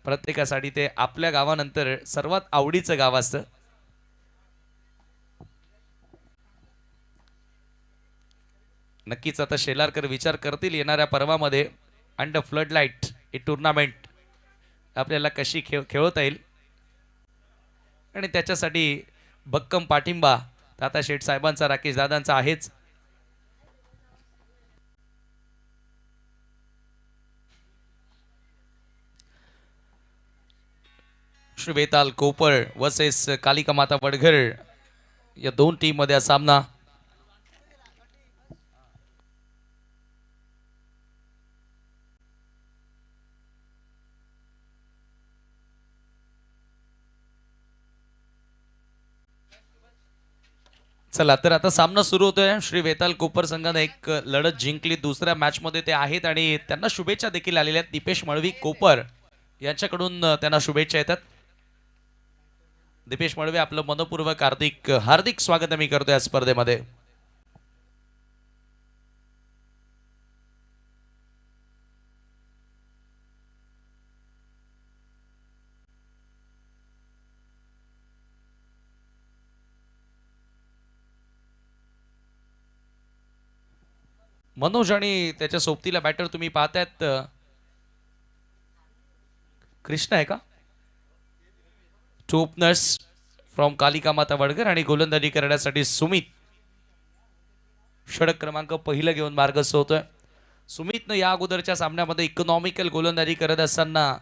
प्रत्येकासाठी ते आपल्या गावानंतर सर्वात आवडीचं गाव असतं. नक्कीच आता शेलारकर विचार करतील येणाऱ्या पर्वामध्ये अंडर फ्लड लाईट ही टुर्नामेंट आपल्याला कशी खेळवता येईल आणि त्याच्यासाठी भक्कम पाठिंबा ताता शेठ साहेबांचा राकेश दादांचा आहेच. श्री वेताल कोपर वर्सेस कालिका माता वडघर या दोन टीम मध्ये सामना. चला तर आता सामना सुरू होतोय. श्री वेताल कोपर संघाने एक लढत जिंकली, दुसऱ्या मॅच मध्ये ते आहेत आणि त्यांना शुभेच्छा देखील आलेल्या आहेत. दीपेश मळवी कोपर यांच्याकडून त्यांना शुभेच्छा येतात. दीपेश मळवी आपलं मनपूर्वक हार्दिक स्वागत आम्ही करतोय या स्पर्धेमध्ये. मनोज आणि त्याच्या सोबतीला बॅटर तुम्ही पाहतायत. कृष्णा आहे का? टू ओपनर्स फ्रॉम कालिका माता वडघर आणि गोलंदाजी करण्यासाठी सुमित षटक क्रमांक पहिलं घेऊन मार्गस्थ होतोय. सुमितनं या अगोदरच्या सामन्यामध्ये इकॉनॉमिकल गोलंदाजी करत असताना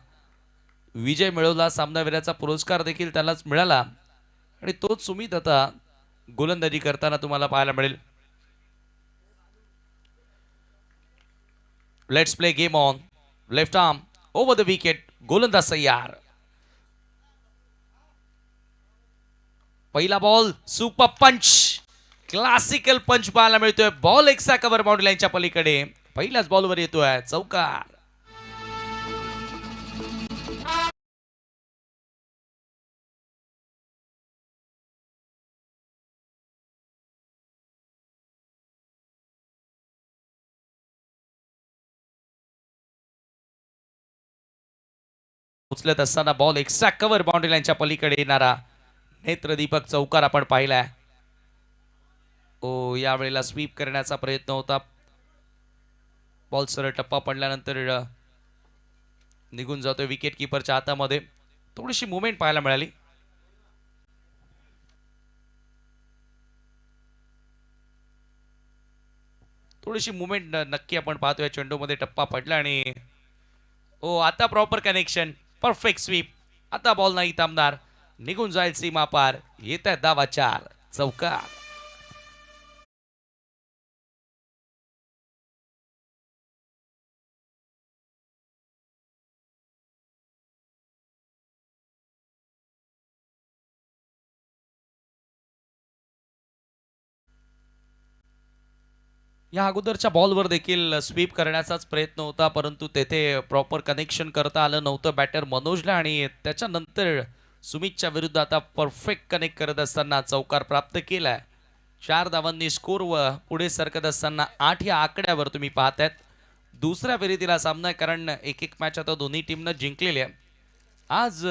विजय मिळवला. सामनावीराचा पुरस्कार देखील त्यालाच मिळाला आणि तोच सुमित आता गोलंदाजी करताना तुम्हाला पाहायला मिळेल. Let's play game on. Left arm over the wicket. गोलंदाज तयार. पहिला बॉल सुपर पंच, क्लासिकल पंच पाहायला मिळतोय. बॉल एक्स्ट्रा कव्हर बाउंड्री लाईनच्या पलीकडे पहिल्याच बॉलवर येतोय चौकार. उचलत असताना बॉल एक्स्ट्रा कव्हर बाउंड्री लाईनच्या पलीकडे येणारा नेत्रदीपक चौकार आपण पाहिलाय. ओ यावेळेला स्वीप करण्याचा प्रयत्न होता. बॉल सरळ टप्पा पडल्यानंतर निघून जातोय विकेट किपरच्या हातामध्ये. थोडीशी मुवमेंट पाहायला मिळाली. थोडीशी मुवमेंट नक्की आपण पाहतोय. चेंडूमध्ये टप्पा पडला आणि ओ आता प्रॉपर कनेक्शन, परफेक्ट स्वीप. आता बॉल नाही थांबणार, निघून जाईल सीमा पार. येत आहे धावा 4, चौकार. या अगोदरच्या बॉलवर देखील स्वीप करण्याचाच प्रयत्न होता, परंतु तेथे प्रॉपर कनेक्शन करता आलं नव्हतं बॅटर मनोजला आणि त्याच्यानंतर सुमितच्या विरुद्ध आता परफेक्ट कनेक्ट करत असताना चौकार प्राप्त केलाय. 4 धावांनी स्कोर व पुढे सरकत असताना 8 या आकड्यावर तुम्ही पाहतायत. दुसऱ्या फेरीतील सामना, कारण एक मॅच आता दोन्ही टीमनं जिंकलेली आहे. आज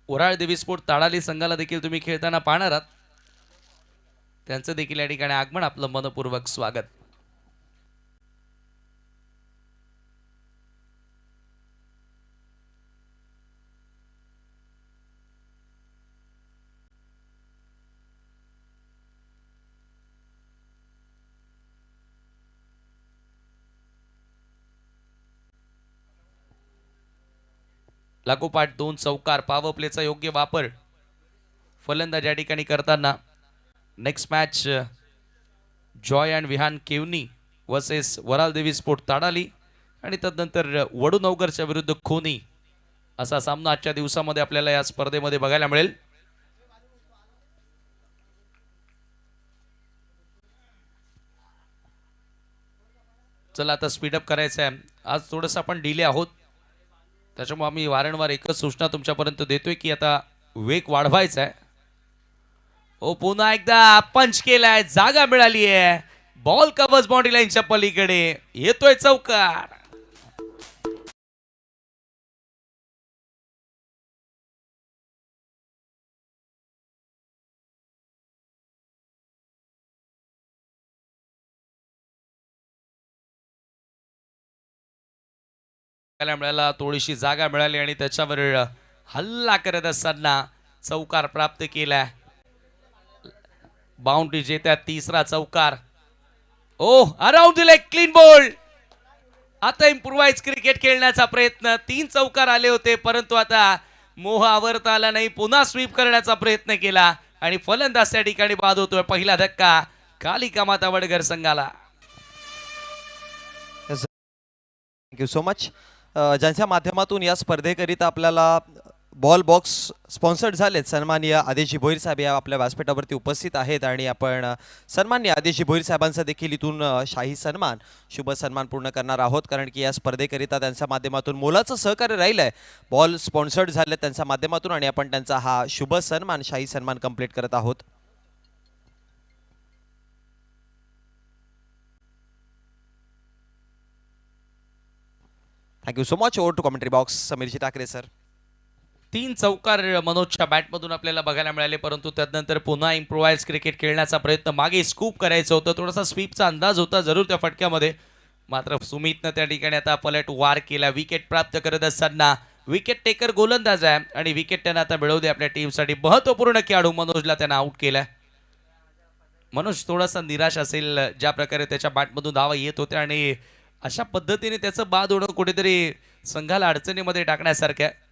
ओराळ देवी स्पोर्ट ताडाली संघाला देखील तुम्ही खेळताना पाहणार आहात. त्यांचं देखील या ठिकाणी आगमन, आपलं मनपूर्वक स्वागत. लागोपाठ 2 चौकार, पॉवर प्लेचा योग्य वापर फलंदाज या ठिकाणी करताना. Next match Joy and Vihan केवनी वर्सेस वराल देवी स्पोर्ट ताडाली आणि तदनंतर वडूनवगरच्या विरुद्ध खोनी असा सामना आजच्या दिवसामध्ये आपल्याला या स्पर्धेमध्ये बघायला मिळेल. चला आता स्पीडअप करायचं आहे. आज थोडंसं आपण डिले आहोत, त्याच्यामुळे आम्ही वारंवार एकच सूचना तुमच्यापर्यंत देतोय की आता वेग वाढवायचा आहे. ओ पुन्हा एकदा पंच केलाय, जागा मिळाली आहे. बॉल कव्हर्स बाउंड्री लाईनच्या पलीकडे येतोय चौकार. बघायला मिळाला, थोडीशी जागा मिळाली आणि त्याच्यावर हल्ला करत असताना चौकार प्राप्त केला. बाउंड्री जेत्या तिसरा चौकार. ओ around the leg, clean bowled. आता इम्प्रोवाइज क्रिकेट खेळण्याचा प्रयत्न, 3 चौकार आले होते परंतु आता मोह आवरता आला नाही. पुन्हा स्वीप करण्याचा प्रयत्न केला आणि फलंदाज त्या ठिकाणी बाद होतोय. पहिला धक्का कालिका माता वडगर संघाला. Thank you so much. ज्यांच्या माध्यमातून या स्पर्धेकरिता आपल्याला बॉल बॉक्स स्पॉन्सर्ड झालेत, सन्माननीय आदेशजी भोईर साहेब या आपल्या व्यासपीठावरती उपस्थित आहेत आणि आपण सन्माननीय आदेशजी भोईर साहेबांचा देखील इथून शाही सन्मान, शुभ सन्मान पूर्ण करणार आहोत. कारण की या स्पर्धेकरिता त्यांच्या माध्यमातून मोलाचं सहकार्य राहिलं आहे. बॉल स्पॉन्सर्ड झालेत त्यांच्या माध्यमातून आणि आपण त्यांचा हा शुभ सन्मान, शाही सन्मान कंप्लीट करत आहोत. Thank you so much. Over to commentary box समीरजी ठाकरे सर. 3 चौकार मनोजच्या बॅटमधून आपल्याला बघायला मिळाले परंतु त्यानंतर पुन्हा इम्प्रोवाइज क्रिकेट खेळण्याचा प्रयत्न, मागे स्कूप करायचं होतं, थोडासा स्वीपचा अंदाज होता जरूर त्या फटक्यामध्ये. मात्र सुमितनं त्या ठिकाणी आता पलट वार केला. विकेट प्राप्त करत असताना विकेट टेकर गोलंदाज आहे आणि विकेट त्यानं आता मिळवली आपल्या टीमसाठी. महत्त्वपूर्ण खेळाडू मनोजला त्यानं आउट केला. मनोज थोडासा निराश असेल ज्या प्रकारे त्याच्या बॅटमधून धावा येत होत्या आणि अशा पद्धतीने त्याचं बाद होणं कुठेतरी संघाला अडचणीमध्ये टाकण्यासारखं आहे.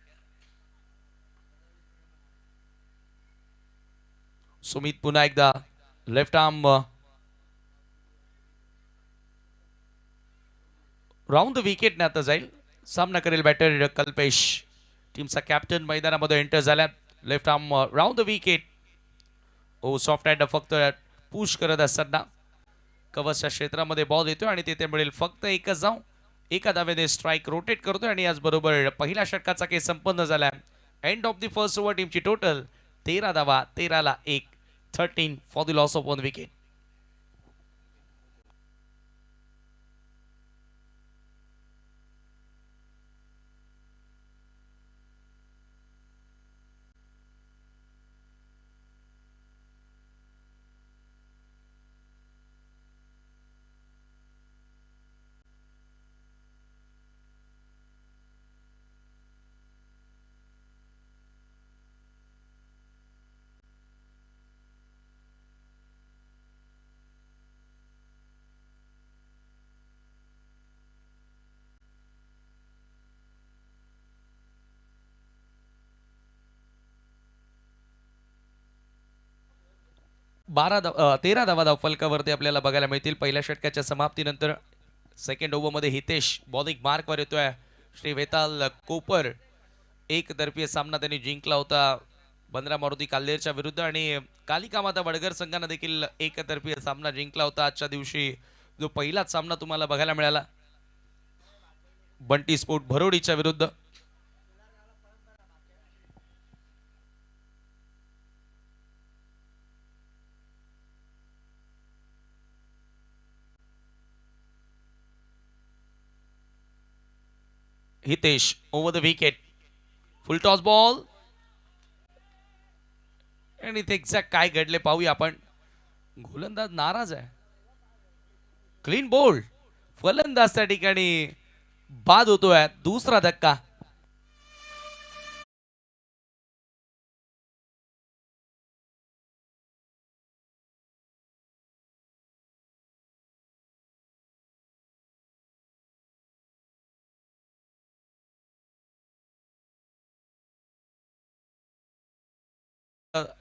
सुमित पुन्हा एकदा लेफ्ट आर्म राऊंड द विकेटने आता जाईल. सामना करेल बॅटर कल्पेश. टीमचा कॅप्टन मैदानामध्ये एंटर झाला. Left arm round the wicket. Oh soft hand फक्त पुश करत असताना कव्हरच्या क्षेत्रामध्ये बॉल येतोय आणि तिथे मिळेल फक्त एकच जाऊ. एका धावेने स्ट्राईक रोटेट करतोय आणि याचबरोबर पहिल्या षटकाचा खेळ संपन्न झाला. End of the first over. टीमची टोटल 13 धावा, 13ला 1, 13 for the loss of 1 wicket. तेरा धावा धावफलकावरती आपल्याला बघायला मिळतील. पहिल्या षटकाच्या समाप्तीनंतर सेकंड ओव्हरमध्ये हितेश बॉलिंग मार्कवर येतोय. श्री वेताल कोपर एकतर्फी सामना त्यांनी जिंकला होता बंद्रा मारुती काल्लेरच्या विरुद्ध आणि कालिका माता वडगर संघाने देखील एकतर्फी सामना जिंकला होता. आजच्या दिवशी जो पहिलाच सामना तुम्हाला बघायला मिळाला बंटी स्पोर्ट भरोडीच्या विरुद्ध. Hitesh over the wicket. Full toss ball आणि इथे एक्झॅक्ट काय घडले पाहूया आपण. गोलंदाज नाराज आहे. Clean bowled. फलंदाज त्या ठिकाणी बाद होतोय. दुसरा धक्का.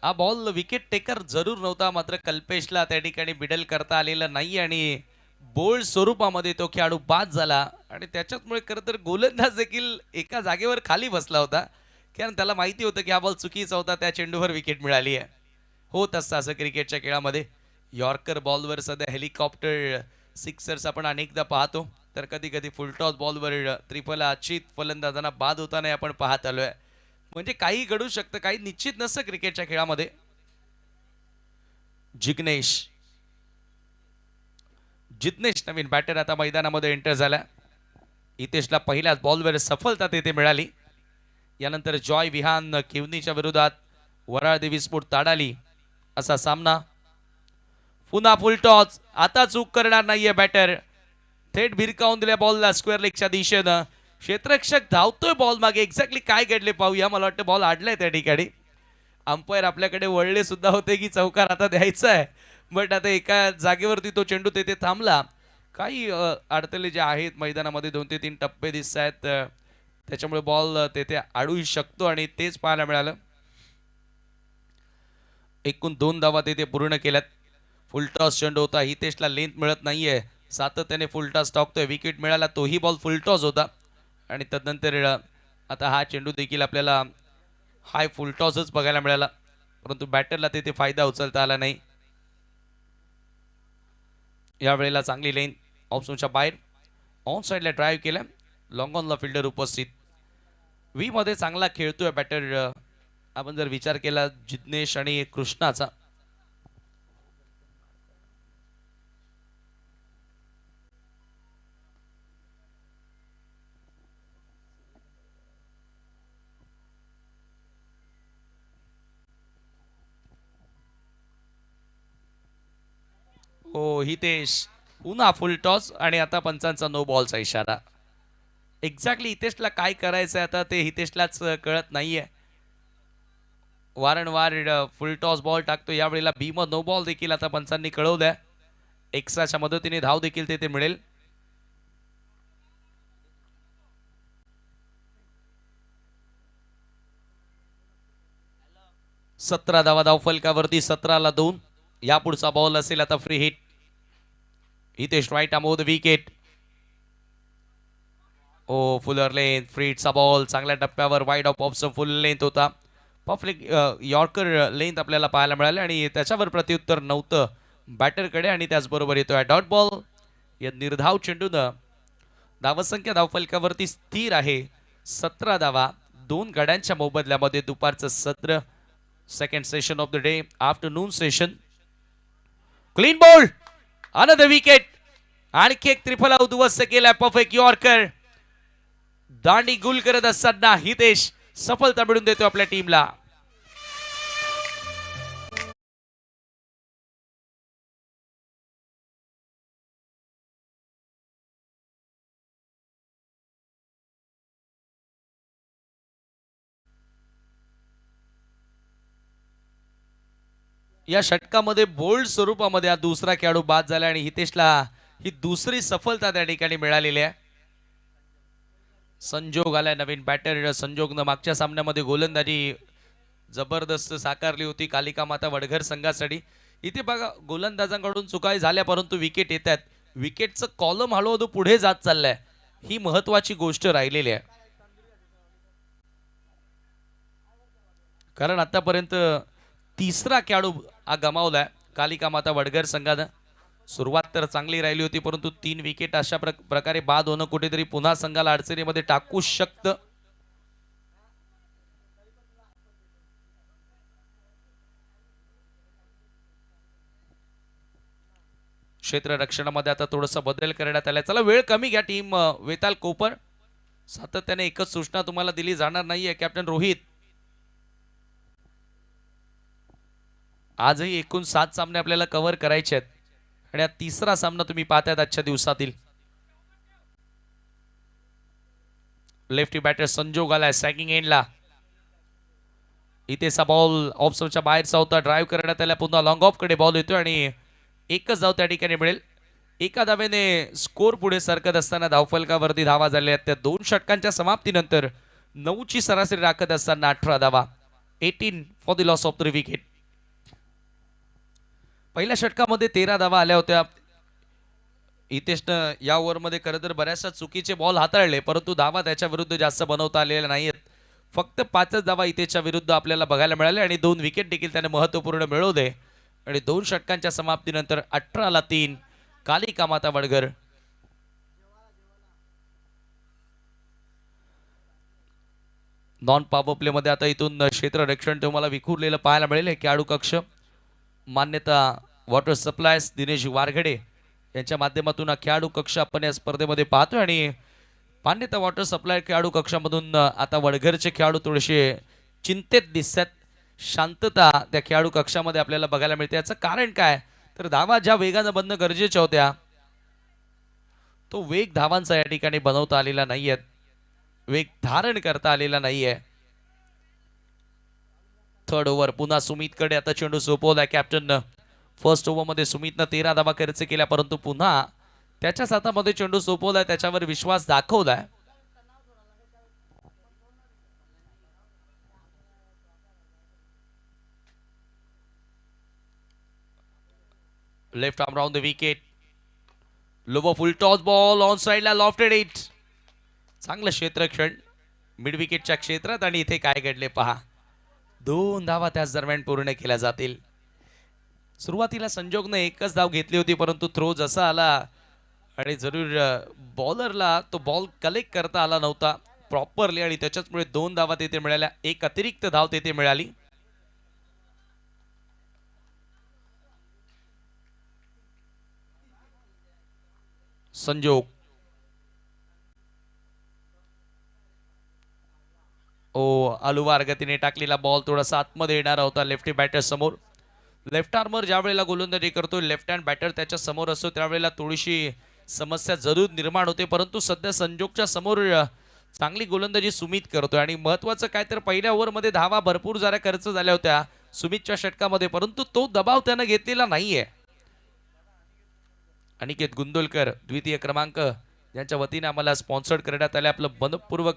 हा बॉल विकेट टेकर जरूर नव्हता मात्र कल्पेशला त्या ठिकाणी मिडल करता आलेलं नाही आणि बोल्ड स्वरूपामध्ये तो खेळाडू बाद झाला आणि त्याच्यामुळे खरं तर गोलंदाज देखील एका जागेवर खाली बसला होता कारण त्याला माहिती होतं की हा बॉल चुकीचा होता. त्या चेंडूवर विकेट मिळाली आहे. होत असतं असं क्रिकेटच्या खेळामध्ये. यॉर्कर बॉलवर सध्या हेलिकॉप्टर सिक्सर्स आपण अनेकदा पाहतो तर कधी कधी फुलटॉस बॉलवर त्रिफल अचित फलंदाजांना बाद होताना आपण पाहत आलोय. म्हणजे काही घडू शकतं, काही निश्चित नसतं क्रिकेटच्या खेळामध्ये. जिग्नेश नवीन बॅटर आता मैदानामध्ये एंटर झाला. हितेशला पहिल्याच बॉलवर सफलता तेथे मिळाली. यानंतर जॉय विहान किवनीच्या विरोधात वराळ देवी स्पोर्ट ताडाली असा सामना. पुन्हा फुल टॉस. आता चूक करणार नाहीये बॅटर. थेट भिरकावून दिल्या बॉलला स्क्वेअर लेगच्या दिशेनं. क्षेत्ररक्षक धावतोय बॉल मागे. एक्झॅक्टली काय घडले पाहूया. मला वाटतं बॉल अडलाय त्या ठिकाणी. अंपायर आपल्याकडे वळले सुद्धा होते की चौकार आता द्यायचा आहे, बट आता एका जागेवरती तो चेंडू तेथे थांबला. काही अडथळे जे आहेत मैदानामध्ये 2 ते 3 टप्पे दिसत आहेत, त्याच्यामुळे बॉल तेथे अडूही शकतो आणि तेच पाहायला मिळालं. एकूण 2 धावा तेथे पूर्ण केल्यात. फुल टॉस चेंडू होता. हितेशला लेंथ मिळत नाहीये, सातत्याने फुल टॉस टाकतोय. विकेट मिळाला, तोही बॉल फुल टॉस होता आणि तदनंतर आता हा चेंडू देखील आपल्याला हाय फुल टॉसच बघायला मिळाला, परंतु बॅटरला तेथे फायदा उचलता आला नाही. यावेळेला चांगली लेन ऑप्शनच्या बाहेर ऑन साईडला ड्राईव्ह केला. लॉंग ऑनला फिल्डर उपस्थित. व्ही मध्ये चांगला खेळतोय बॅटर. आपण जर विचार केला जिग्नेश आणि कृष्णाचा, हो हितेश पुन्हा फुल टॉस आणि आता पंचांचा नो बॉलचा इशारा. एक्झॅक्टली हितेशला काय करायचंय आता ते हितेशलाच कळत नाहीये. वारंवार फुल टॉस बॉल टाकतो. यावेळेला भीम नो बॉल देखील आता पंचांनी कळवलंय. एक्स्ट्राच्या मदतीने धाव देखील तेथे मिळेल. सतरा धावा धाव फलकावरती, 17ला 2. या पुढचा बॉल असेल आता फ्री हिट. हितेश राईट अमोद विकेट. ओ फुलर लेंथ, फ्रीटचा बॉल चांगल्या टप्प्यावर wide off option full length होता. परफेक्ट यॉर्कर लेंथ आपल्याला पाहायला मिळाले आणि त्याच्यावर प्रत्युत्तर नव्हतं बॅटरकडे आणि त्याचबरोबर येतोय डॉट बॉल. या निर्धाव चेंडूनं धावसंख्या धावफलकावरती स्थिर आहे. 17 धावा 2 गड्यांच्या मोबदल्यामध्ये दुपारचं सत्र. Second session of the day, afternoon session. Clean ball, another wicket. आणखी एक त्रिफला उद्ध्वस्त केलाय. Perfect yorker. दांडी गुल करत असताना हितेश सफलता मिळून देतो आपल्या टीमला. या षटकामध्ये बोल्ड स्वरूपामध्ये हा दुसरा खेळाडू बाद झाला आणि हितेशला ही दुसरी सफलता त्या ठिकाणी मिळालेली आहे. संजोग आलाय नवीन बॅटर. संजोगनं मागच्या सामन्यामध्ये गोलंदाजी जबरदस्त साकारली होती कालिका माता वडघर संघासाठी. इथे बघा गोलंदाजांकडून चुकाई झाल्या, परंतु विकेट येत आहेत. विकेटचं कॉलम हळूहळू पुढे जात चाललंय, ही महत्वाची गोष्ट राहिलेली आहे. कारण आतापर्यंत तिसरा खेळाडू हा गमावलाय कालिका माता वडघर संघानं. सुरुवात तर चांगली राहिली होती, परंतु 3 विकेट अशा प्रकारे बाद होणं कुठेतरी पुन्हा संघाला अडचणीमध्ये टाकू शकतं. क्षेत्ररक्षणामध्ये आता थोडासा बदल करण्यात आलाय. चला वेळ कमी घ्या टीम वेताल कोपर. सातत्याने एकच सूचना तुम्हाला दिली जाणार नाहीये. कॅप्टन रोहित, आजही एकूण 7 सामने आपल्याला कव्हर करायचे आहेत आणि हा तिसरा सामना तुम्ही पाहतायत आजच्या दिवसातील. लेफ्टी बॅटर संजोग आलाय सॅकिंग एंडला. इथे सा बॉल ऑफच्या बाहेरचा होता. ड्राईव्ह करण्यात आला. पुन्हा लॉंग ऑफ कडे बॉल येतो आणि एकच धाव त्या ठिकाणी मिळेल. एका धावेने स्कोर पुढे सरकत असताना धावफलकावरती धावा झाल्या आहेत. त्या 2 षटकांच्या समाप्तीनंतर 9ची सरासरी राखत असताना 18 धावा, 18 for the loss of the wicket. पहिल्या षटकामध्ये 13 धावा आल्या होत्या. हितेशनं या ओव्हरमध्ये खरं तर बऱ्याचशा चुकीचे बॉल हाताळले, परंतु धावा त्याच्या विरुद्ध जास्त बनवता आलेल्या नाहीत. फक्त 5च धावा हितेशच्या विरुद्ध आपल्याला बघायला मिळाल्या आणि 2 विकेट देखील त्याने महत्त्वपूर्ण मिळवले. आणि 2 षटकांच्या समाप्तीनंतर 18ला 3 कालिका माता वडघर. नॉन पॉवर प्ले मध्ये आता इथून क्षेत्ररक्षण तुम्हाला विखुरलेलं पाहायला मिळेल. खेळाडू कक्ष मान्यता वॉटर सप्लायर्स दिनेश वारघडे यांच्या माध्यमातून हा खेळाडू कक्ष आपण या स्पर्धेमध्ये पाहतोय आणि मान्यता वॉटर सप्लाय खेळाडू कक्षामधून आता वडघरचे खेळाडू थोडेसे चिंतेत दिसतात. शांतता त्या खेळाडू कक्षामध्ये आपल्याला बघायला मिळते. याचं कारण काय, तर धावा ज्या वेगानं बनणं गरजेच्या होत्या तो वेग धावांचा या ठिकाणी बनवता आलेला नाहीये. वेग धारण करता आलेला नाहीये. थर्ड ओव्हर पुन्हा सुमितकडे आता चेंडू सोपवलाय कॅप्टननं. फर्स्ट ओव्हरमध्ये सुमितनं 13 धावा खर्च केल्या, परंतु पुन्हा त्याच्याच हातामध्ये चेंडू सोपवलाय, त्याच्यावर विश्वास दाखवलाय. Left arm round the wicket. Lobo full toss ball on साइडला लॉफ्टेड इट. चांगलं क्षेत्रक्षण मिड विकेटच्या क्षेत्रात आणि इथे काय घडले पहा. 2 धावा त्याच दरम्यान पूर्ण केल्या जातील. सुरुवातीला संजोगने एकच धाव घेतली होती, परंतु थ्रो जसा आला आणि जरूर बॉलरला तो बॉल कलेक्ट करता आला नव्हता प्रॉपरली आणि त्याच्याचमुळे 2 धावा तिथे मिळाल्या. एक अतिरिक्त धाव तिथे मिळाली. संजोग अलुवार गतीने टाकलेला बॉल थोडासा आतमध्ये येणारा होता लेफ्टी बॅटर समोर. लेफ्ट आर्मर ज्या वेळेला गोलंदाजी करतो, लेफ्ट हँड बॅटर त्याच्या समोर असतो, त्यावेळेला थोडीशी समस्या जरूर निर्माण होते. परंतु सध्या संजोगच्या समोर चांगली गोलंदाजी सुमित करतोय आणि महत्वाचं काय तर पहिल्या ओव्हरमध्ये धावा भरपूर जरा खर्च झाल्या होत्या सुमितच्या षटकामध्ये, परंतु तो दबाव त्यानं घेतलेला नाहीये. अनिकेत गुंदोलकर द्वितीय क्रमांक यांच्या वतीने आम्हाला स्पॉन्सर्ड करण्यात आले. आपलं मनपूर्वक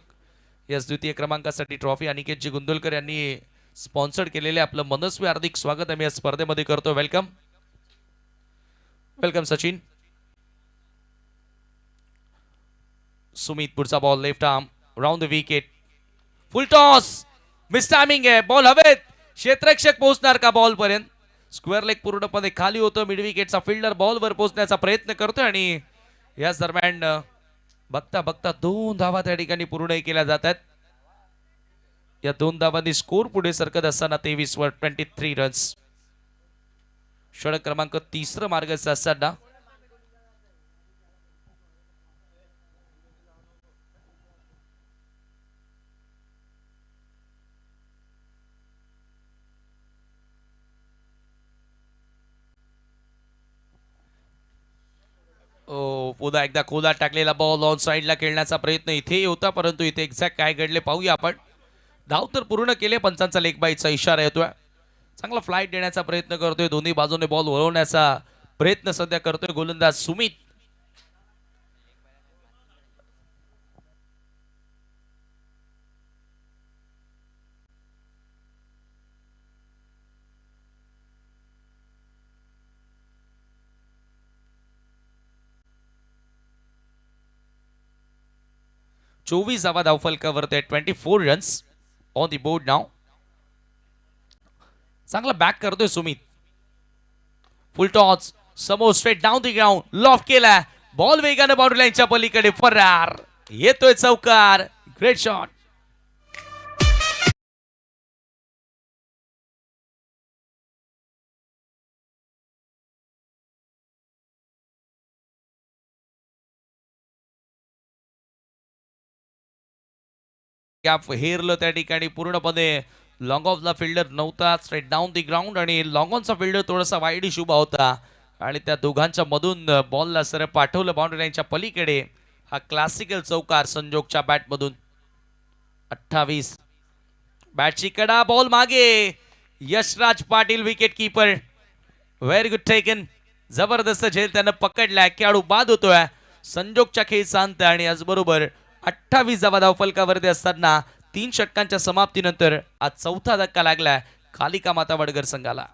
या द्वितीय क्रमांकासाठी ट्रॉफी अनिकेतजी गुंदोलकर यांनी स्पॉन्सर्ड केलेले आपलं मनस्वी हार्दिक स्वागत आम्ही या स्पर्धेमध्ये करतो. Welcome welcome Sachin. सुमित पुढचा ball left arm round the wicket. Full toss miss timing आहे. बॉल हवेत. क्षेत्ररक्षक पोहोचणार का बॉल पर्यंत? स्क्वेअर लेग पूर्णपणे खाली होतं. मिड विकेटचा फिल्डर बॉलवर पोहोचण्याचा प्रयत्न करतोय आणि याच दरम्यान बघता बघता 2 धावा त्या ठिकाणी पूर्ण केल्या जातात. या 2 धावांनी स्कोर पुढे सरकत असताना 23 वर 23 रन्स. षटक क्रमांक 3 मार्गाचा असताना पुन्हा एकदा खोला टाकलेला बॉल ऑन साइडला खेळण्याचा प्रयत्न इथे होता, परंतु इथे एक्झॅक्ट काय घडले पाहूया आपण. धाव तर पूर्ण केले, पंचांचा लेग बाईचा इशारा येतोय. चांगला फ्लाईट देण्याचा प्रयत्न करतोय, दोन्ही बाजूने बॉल वळवण्याचा प्रयत्न सध्या करतोय गोलंदाज सुमित. चोवीस धावा धावफलकावरती आहे. 24 रन्स ऑन द बोर्ड नाव. चांगला बॅक करतोय सुमित. फुल टॉस समोर straight down the ground loaf केला. बॉल वेगाने बाउंड्री लाईनच्या पलीकडे फरार. येतोय चौकार. Great shot. गॅप हेरलं त्या ठिकाणी पूर्णपणे. लॉंग ऑफला फिल्डर नव्हता. स्ट्रेट डाऊन दी ग्राउंड आणि लॉंग ऑनचा फिल्डर थोडासा वाईड शुभा होता आणि त्या दोघांच्या मधून बॉलला सर पाठवलं बाउंड्री लाईनच्या पलीकडे. हा क्लासिकल चौकार संजोगच्या बॅटमधून. 28 बॅटची कडा बॉल मागे. Yashraj Patil wicket keeper. Very good taken. जबरदस्त झेल त्यानं पकडलाय. खेळाडू बाद होतोय. संजोगच्या खेळ शांत आणि याचबरोबर 28 धावा धावफलकावरती असताना 3 षटकांच्या समाप्तीनंतर आज चौथा धक्का लागलाय कालिका माता वडगर संघाला.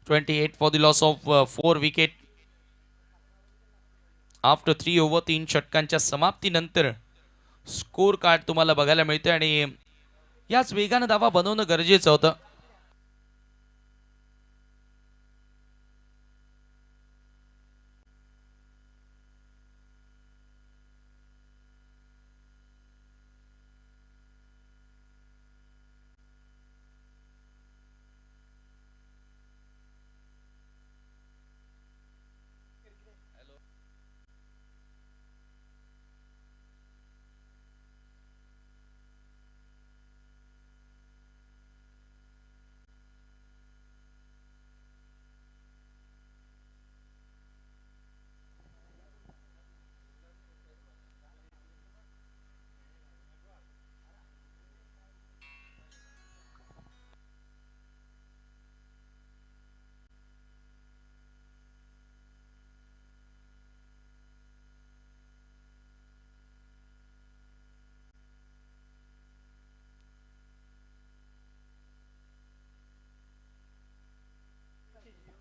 $28 for the loss of 4 wicket after 3 over. 3 षटकांच्या समाप्तीनंतर स्कोर कार्ड तुम्हाला बघायला मिळते आणि याच वेगानं धावा बनवणं गरजेचं होतं.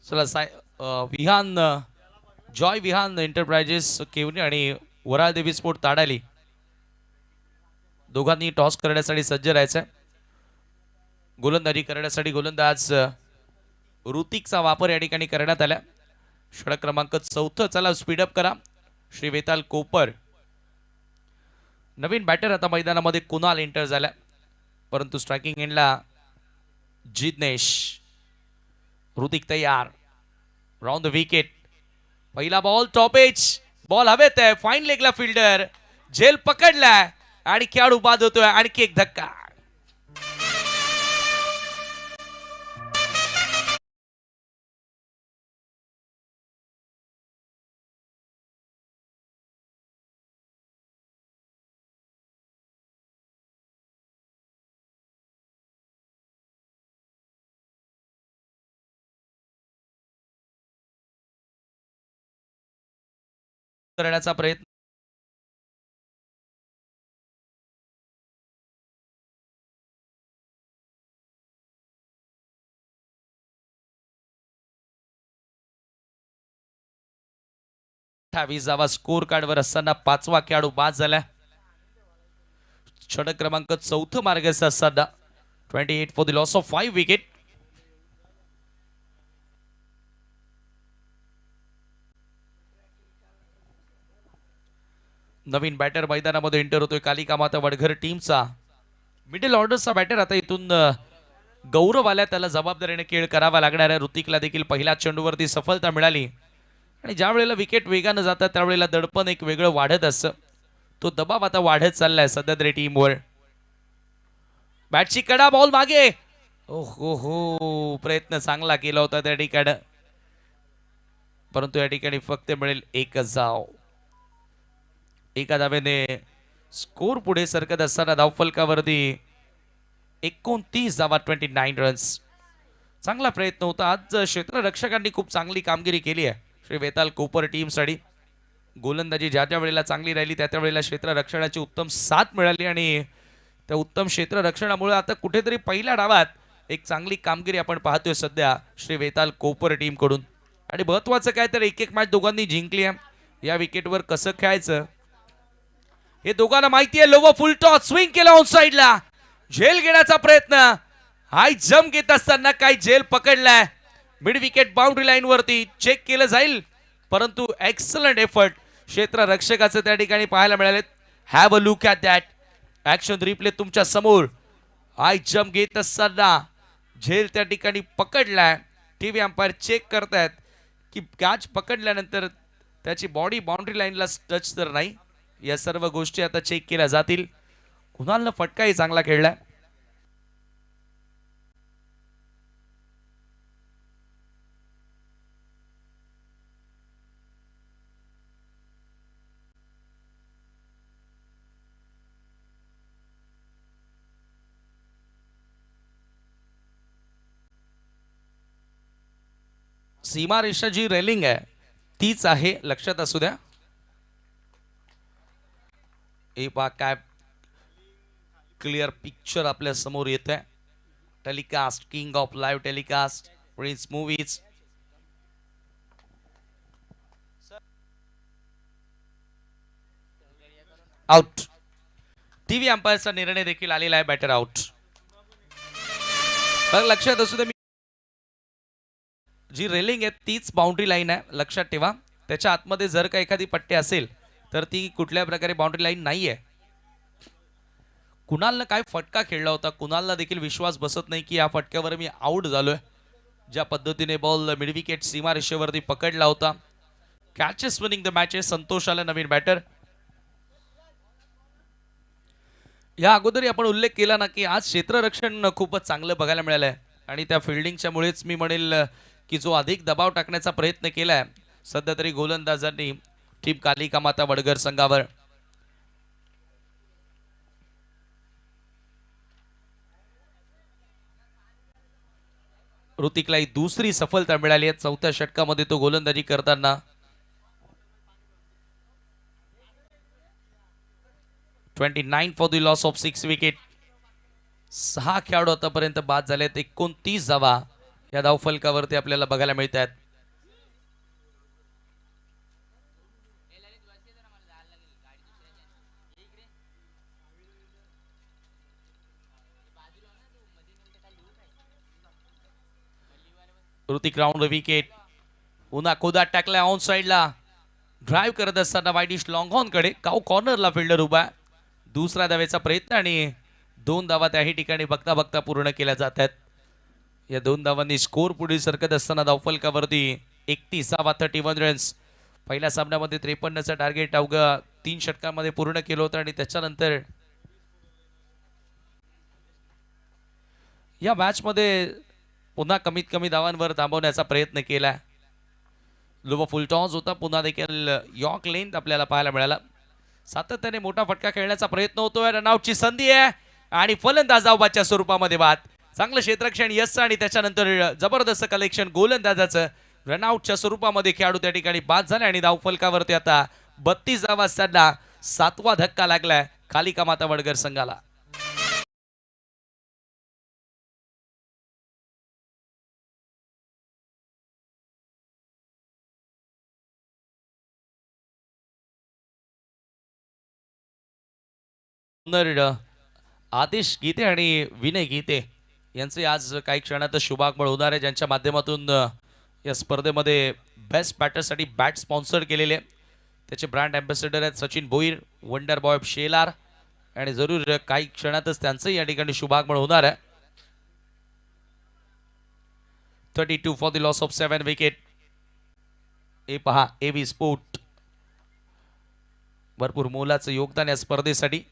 चला विहान जॉय विहान एंटरप्राइजेस केवनी आणि वराळ देवी स्पोर्ट ताडाली दोघांनी टॉस करण्यासाठी सज्ज राहायचंय. गोलंदाजी करण्यासाठी गोलंदाज ऋतिकचा वापर या ठिकाणी करण्यात आला. षटक क्रमांक 4. चला स्पीडअप करा. श्री वेताल कोपर. नवीन बॅटर आता मैदानामध्ये कुणाल एंटर झाला, परंतु स्ट्रायकिंग एंडला जिग्नेश. ऋतिक तयार. Round the wicket. पहिला बॉल टॉप एज. बॉल हवेत आहे. फाईन लेगला फिल्डर झेल पकडलाय आणि खेळाडू बाद होतोय. आणखी एक धक्का. करण्याचा प्रयत्न. जावा स्कोर कार्ड वर असताना 5वा खेळाडू बाद झाला. षटक क्रमांक 4 मार्गाचा असताना 28 for the loss of 5 wicket. नवीन बॅटर मैदानामध्ये एंटर होतोय कालिका माता वडघर टीमचा. मिडल ऑर्डरचा बॅटर आता इथून गौरव आल्या, त्याला जबाबदारीने खेळ करावा लागणार आहे. ऋतिकला देखील पहिल्या चेंडूवरती सफलता मिळाली आणि ज्या वेळेला विकेट वेगानं जातात त्यावेळेला दडपण एक वेगळं वाढत असतं. तो दबाव आता वाढत चाललाय सध्या तरी टीमवर. बॅटची कडा, बॉल मागे. ओहो हो, प्रयत्न चांगला केला होता त्या ठिकाणी, परंतु या ठिकाणी फक्त मिळेल एकच धाव. एका धावेने स्कोर पुढे सरकत असताना धावफलकावरती 29 धावा, 29 रन्स. चांगला प्रयत्न होता. आज क्षेत्ररक्षकांनी खूप चांगली कामगिरी केली आहे श्री वेताल कोपर टीमसाठी. गोलंदाजी ज्या ज्या वेळेला चांगली राहिली त्या त्या वेळेला क्षेत्ररक्षणाची उत्तम साथ मिळाली आणि त्या उत्तम क्षेत्ररक्षणामुळे आता कुठेतरी पहिल्या डावात एक चांगली कामगिरी आपण पाहतोय सध्या श्री वेताल कोपर टीम कडून. आणि महत्वाचं काय तर एक एक मॅच दोघांनी जिंकली आहे. या विकेटवर कसं खेळायचं हे दोघांना माहिती आहे. लोवर फुल टॉस स्विंग केला ऑन साइडला. झेल घेण्याचा प्रयत्न. हाय जम्प घेत असताना काही झेल पकडलाय. मिड विकेट बाउंड्री लाईन वरती चेक केलं जाईल, परंतु एक्सलंट एफर्ट क्षेत्ररक्षकाचं त्या ठिकाणी पाहायला मिळाले. Have a look at that. Action replay तुमच्या समोर. हाय जम्प घेत असताना झेल त्या ठिकाणी पकडलाय. टीव्ही अंपायर चेक करतायत की कॅच पकडल्यानंतर त्याची बॉडी बाउंड्री लाईनला टच तर नाही. या सर्व गोष्टी आता चेक केल्या जातील. कुणालनं फटकाही चांगला खेळलाय. सीमारेषा जी रेलिंग आहे तीच आहे, लक्षात असू द्या. हे पहा काय क्लिअर पिक्चर आपल्या समोर येत आहे. Telecast, king of live telecast, prince movies. Out. TV अंपायरचा निर्णय देखील आलेला आहे. Batter out. लक्षात असू द्या, जी रेलिंग आहे तीच बाउंड्री लाईन आहे, लक्षात ठेवा. त्याच्या आतमध्ये जर का एखादी पट्टी असेल तर ती कुठल्या प्रकारे बाउंड्री लाईन नाही आहे. कुणालनं काय फटका खेळला होता. कुणालला देखील विश्वास बसत नाही की या फटक्यावर मी आउट झालोय. ज्या पद्धतीने बॉल मिड विकेट सीमा रेषेवरती पकडला होता. Catches winning the matches. Santosh आला नवीन बॅटर. या अगोदर आपण उल्लेख केला ना की आज क्षेत्ररक्षण खूपच चांगलं बघायला मिळालंय आणि त्या फिल्डिंगच्या मुळेच मी म्हणेल की जो अधिक दबाव टाकण्याचा प्रयत्न केलाय सध्या तरी गोलंदाजांनी टीम कालिका माता वडघर संघावर. ऋतिकला ही दुसरी सफलता मिळाली आहे 4थ्या षटकामध्ये तो गोलंदाजी करताना. 29 for the loss of 6 wicket. 6 खेळाडू आतापर्यंत बाद झालेत. 29 धावा या धावफलकावरती आपल्याला बघायला मिळत आहेत. Hrithik round wicket. पुन्हा खोदात टाकलाय ऑन साइडला. ड्राईव्ह करत असताना वाईडिश लॉंग ऑन कडे काऊ कॉर्नरला फिल्डर उभा. दुसरा धावेचा प्रयत्न आणि 2 धावा त्याही ठिकाणी बघता बघता पूर्ण केल्या जात आहेत. या 2 धावांनी स्कोर पुढे सरकत असताना धावफलकावरती 31 31 रन्स. पहिल्या सामन्यामध्ये 53चं टार्गेट अवघ्या 3 षटकांमध्ये पूर्ण केलं होतं आणि त्याच्यानंतर या मॅचमध्ये पुन्हा कमीत कमी धावांवर थांबवण्याचा प्रयत्न केला. लो फुल टॉस होता. पुन्हा देखील यॉर्क लेंथ आपल्याला पाहायला मिळाला. सातत्याने मोठा फटका खेळण्याचा प्रयत्न होतोय. रनआउटची संधी आहे आणि फलंदाज धावबाच्या स्वरूपामध्ये बाद. चांगलं क्षेत्ररक्षण यश आणि त्याच्यानंतर जबरदस्त कलेक्शन गोलंदाजाचं. रनआउटच्या स्वरूपामध्ये खेळाडू त्या ठिकाणी बाद झाले आणि धावफलकावरती आता 32 धावा असताना 7वा धक्का लागलाय कालिका माता वडगर संघाला. आदेश गीते आणि विनय गीते यांचे आज काही क्षणात शुभागमन होणार आहे, ज्यांच्या माध्यमातून या स्पर्धेमध्ये बेस्ट बॅटरसाठी बॅट स्पॉन्सर केलेले. त्याचे ब्रँड अँबॅसेडर आहेत सचिन भोईर, वंडर बॉय शेलार आणि जरूर काही क्षणातच त्यांचं या ठिकाणी शुभागमन होणार आहे. 32 for the loss of 7 wicket. हे पहा एव्ही स्पोर्ट भरपूर मोलाचं योगदान या स्पर्धेसाठी.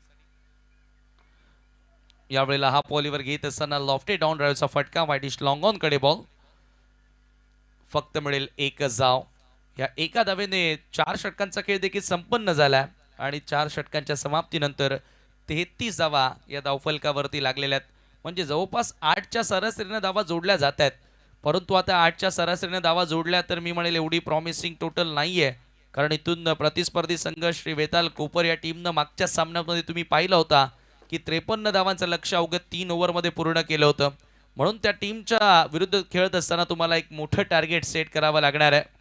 यावेळेला हा पॉलीवर घेत असताना लॉफ्टेड डाऊन ड्राईव्हचा फटका. वाईडिश लॉंग ऑन कडे बॉल. फक्त मिळेल 1 धाव. या एका धावेने 4 षटकांचा खेळ देखील संपन्न झाला आणि 4 षटकांच्या समाप्तीनंतर 33 धावा या धावफलकावरती लागलेल्या आहेत. म्हणजे जवळपास 8च्या सरासरीने धावा जोडल्या जात आहेत. परंतु आता 8च्या सरासरीने धावा जोडल्या तर मी म्हणेल एवढी प्रॉमिसिंग टोटल नाहीये, कारण इथून प्रतिस्पर्धी संघ श्री वेताल कोपर या टीमनं मागच्या सामन्यामध्ये तुम्ही पाहिलं होता की 53 धावांचं लक्ष अवघ्या 3 ओव्हरमध्ये पूर्ण केलं होतं. म्हणून त्या टीमच्या विरुद्ध खेळत असताना तुम्हाला एक मोठं टार्गेट सेट करावं लागणार आहे.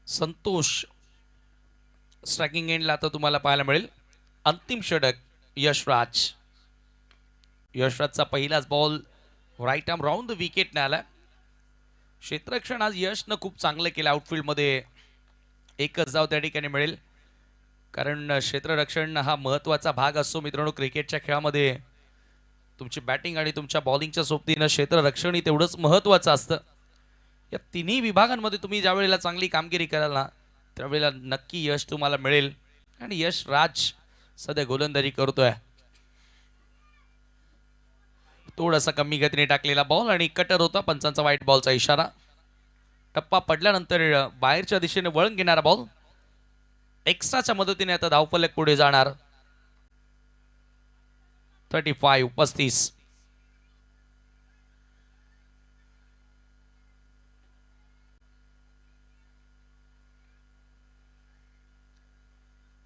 संतोष स्ट्रायकिंग एंडला आता तुम्हाला पाहायला मिळेल. अंतिम षटक यशराज. यशराजचा पहिलाच ball right arm round the विकेटने आला. क्षेत्ररक्षण आज यशनं खूप चांगलं केलं. आउटफील्डमध्ये 1च धाव त्या ठिकाणी मिळेल, कारण क्षेत्ररक्षण हा महत्त्वाचा भाग असतो मित्रांनो क्रिकेटच्या खेळामध्ये. तुमची बॅटिंग आणि तुमच्या बॉलिंगच्या सोबतीनं क्षेत्ररक्षणही तेवढंच महत्त्वाचं असतं. या तिन्ही विभागांमध्ये तुम्ही ज्या वेळेला चांगली कामगिरी कराल ना त्यावेळेला नक्की यश तुम्हाला मिळेल. आणि यश राज सध्या गोलंदाजी करतोय. थोडासा कमी गतीने टाकलेला बॉल आणि कटर होता. पंचांचा व्हाईट बॉलचा इशारा. टप्पा पडल्यानंतर बाहेरच्या दिशेने वळण घेणारा बॉल. एक्स्ट्राच्या मदतीने आता धावफलक पुढे जाणार. 35.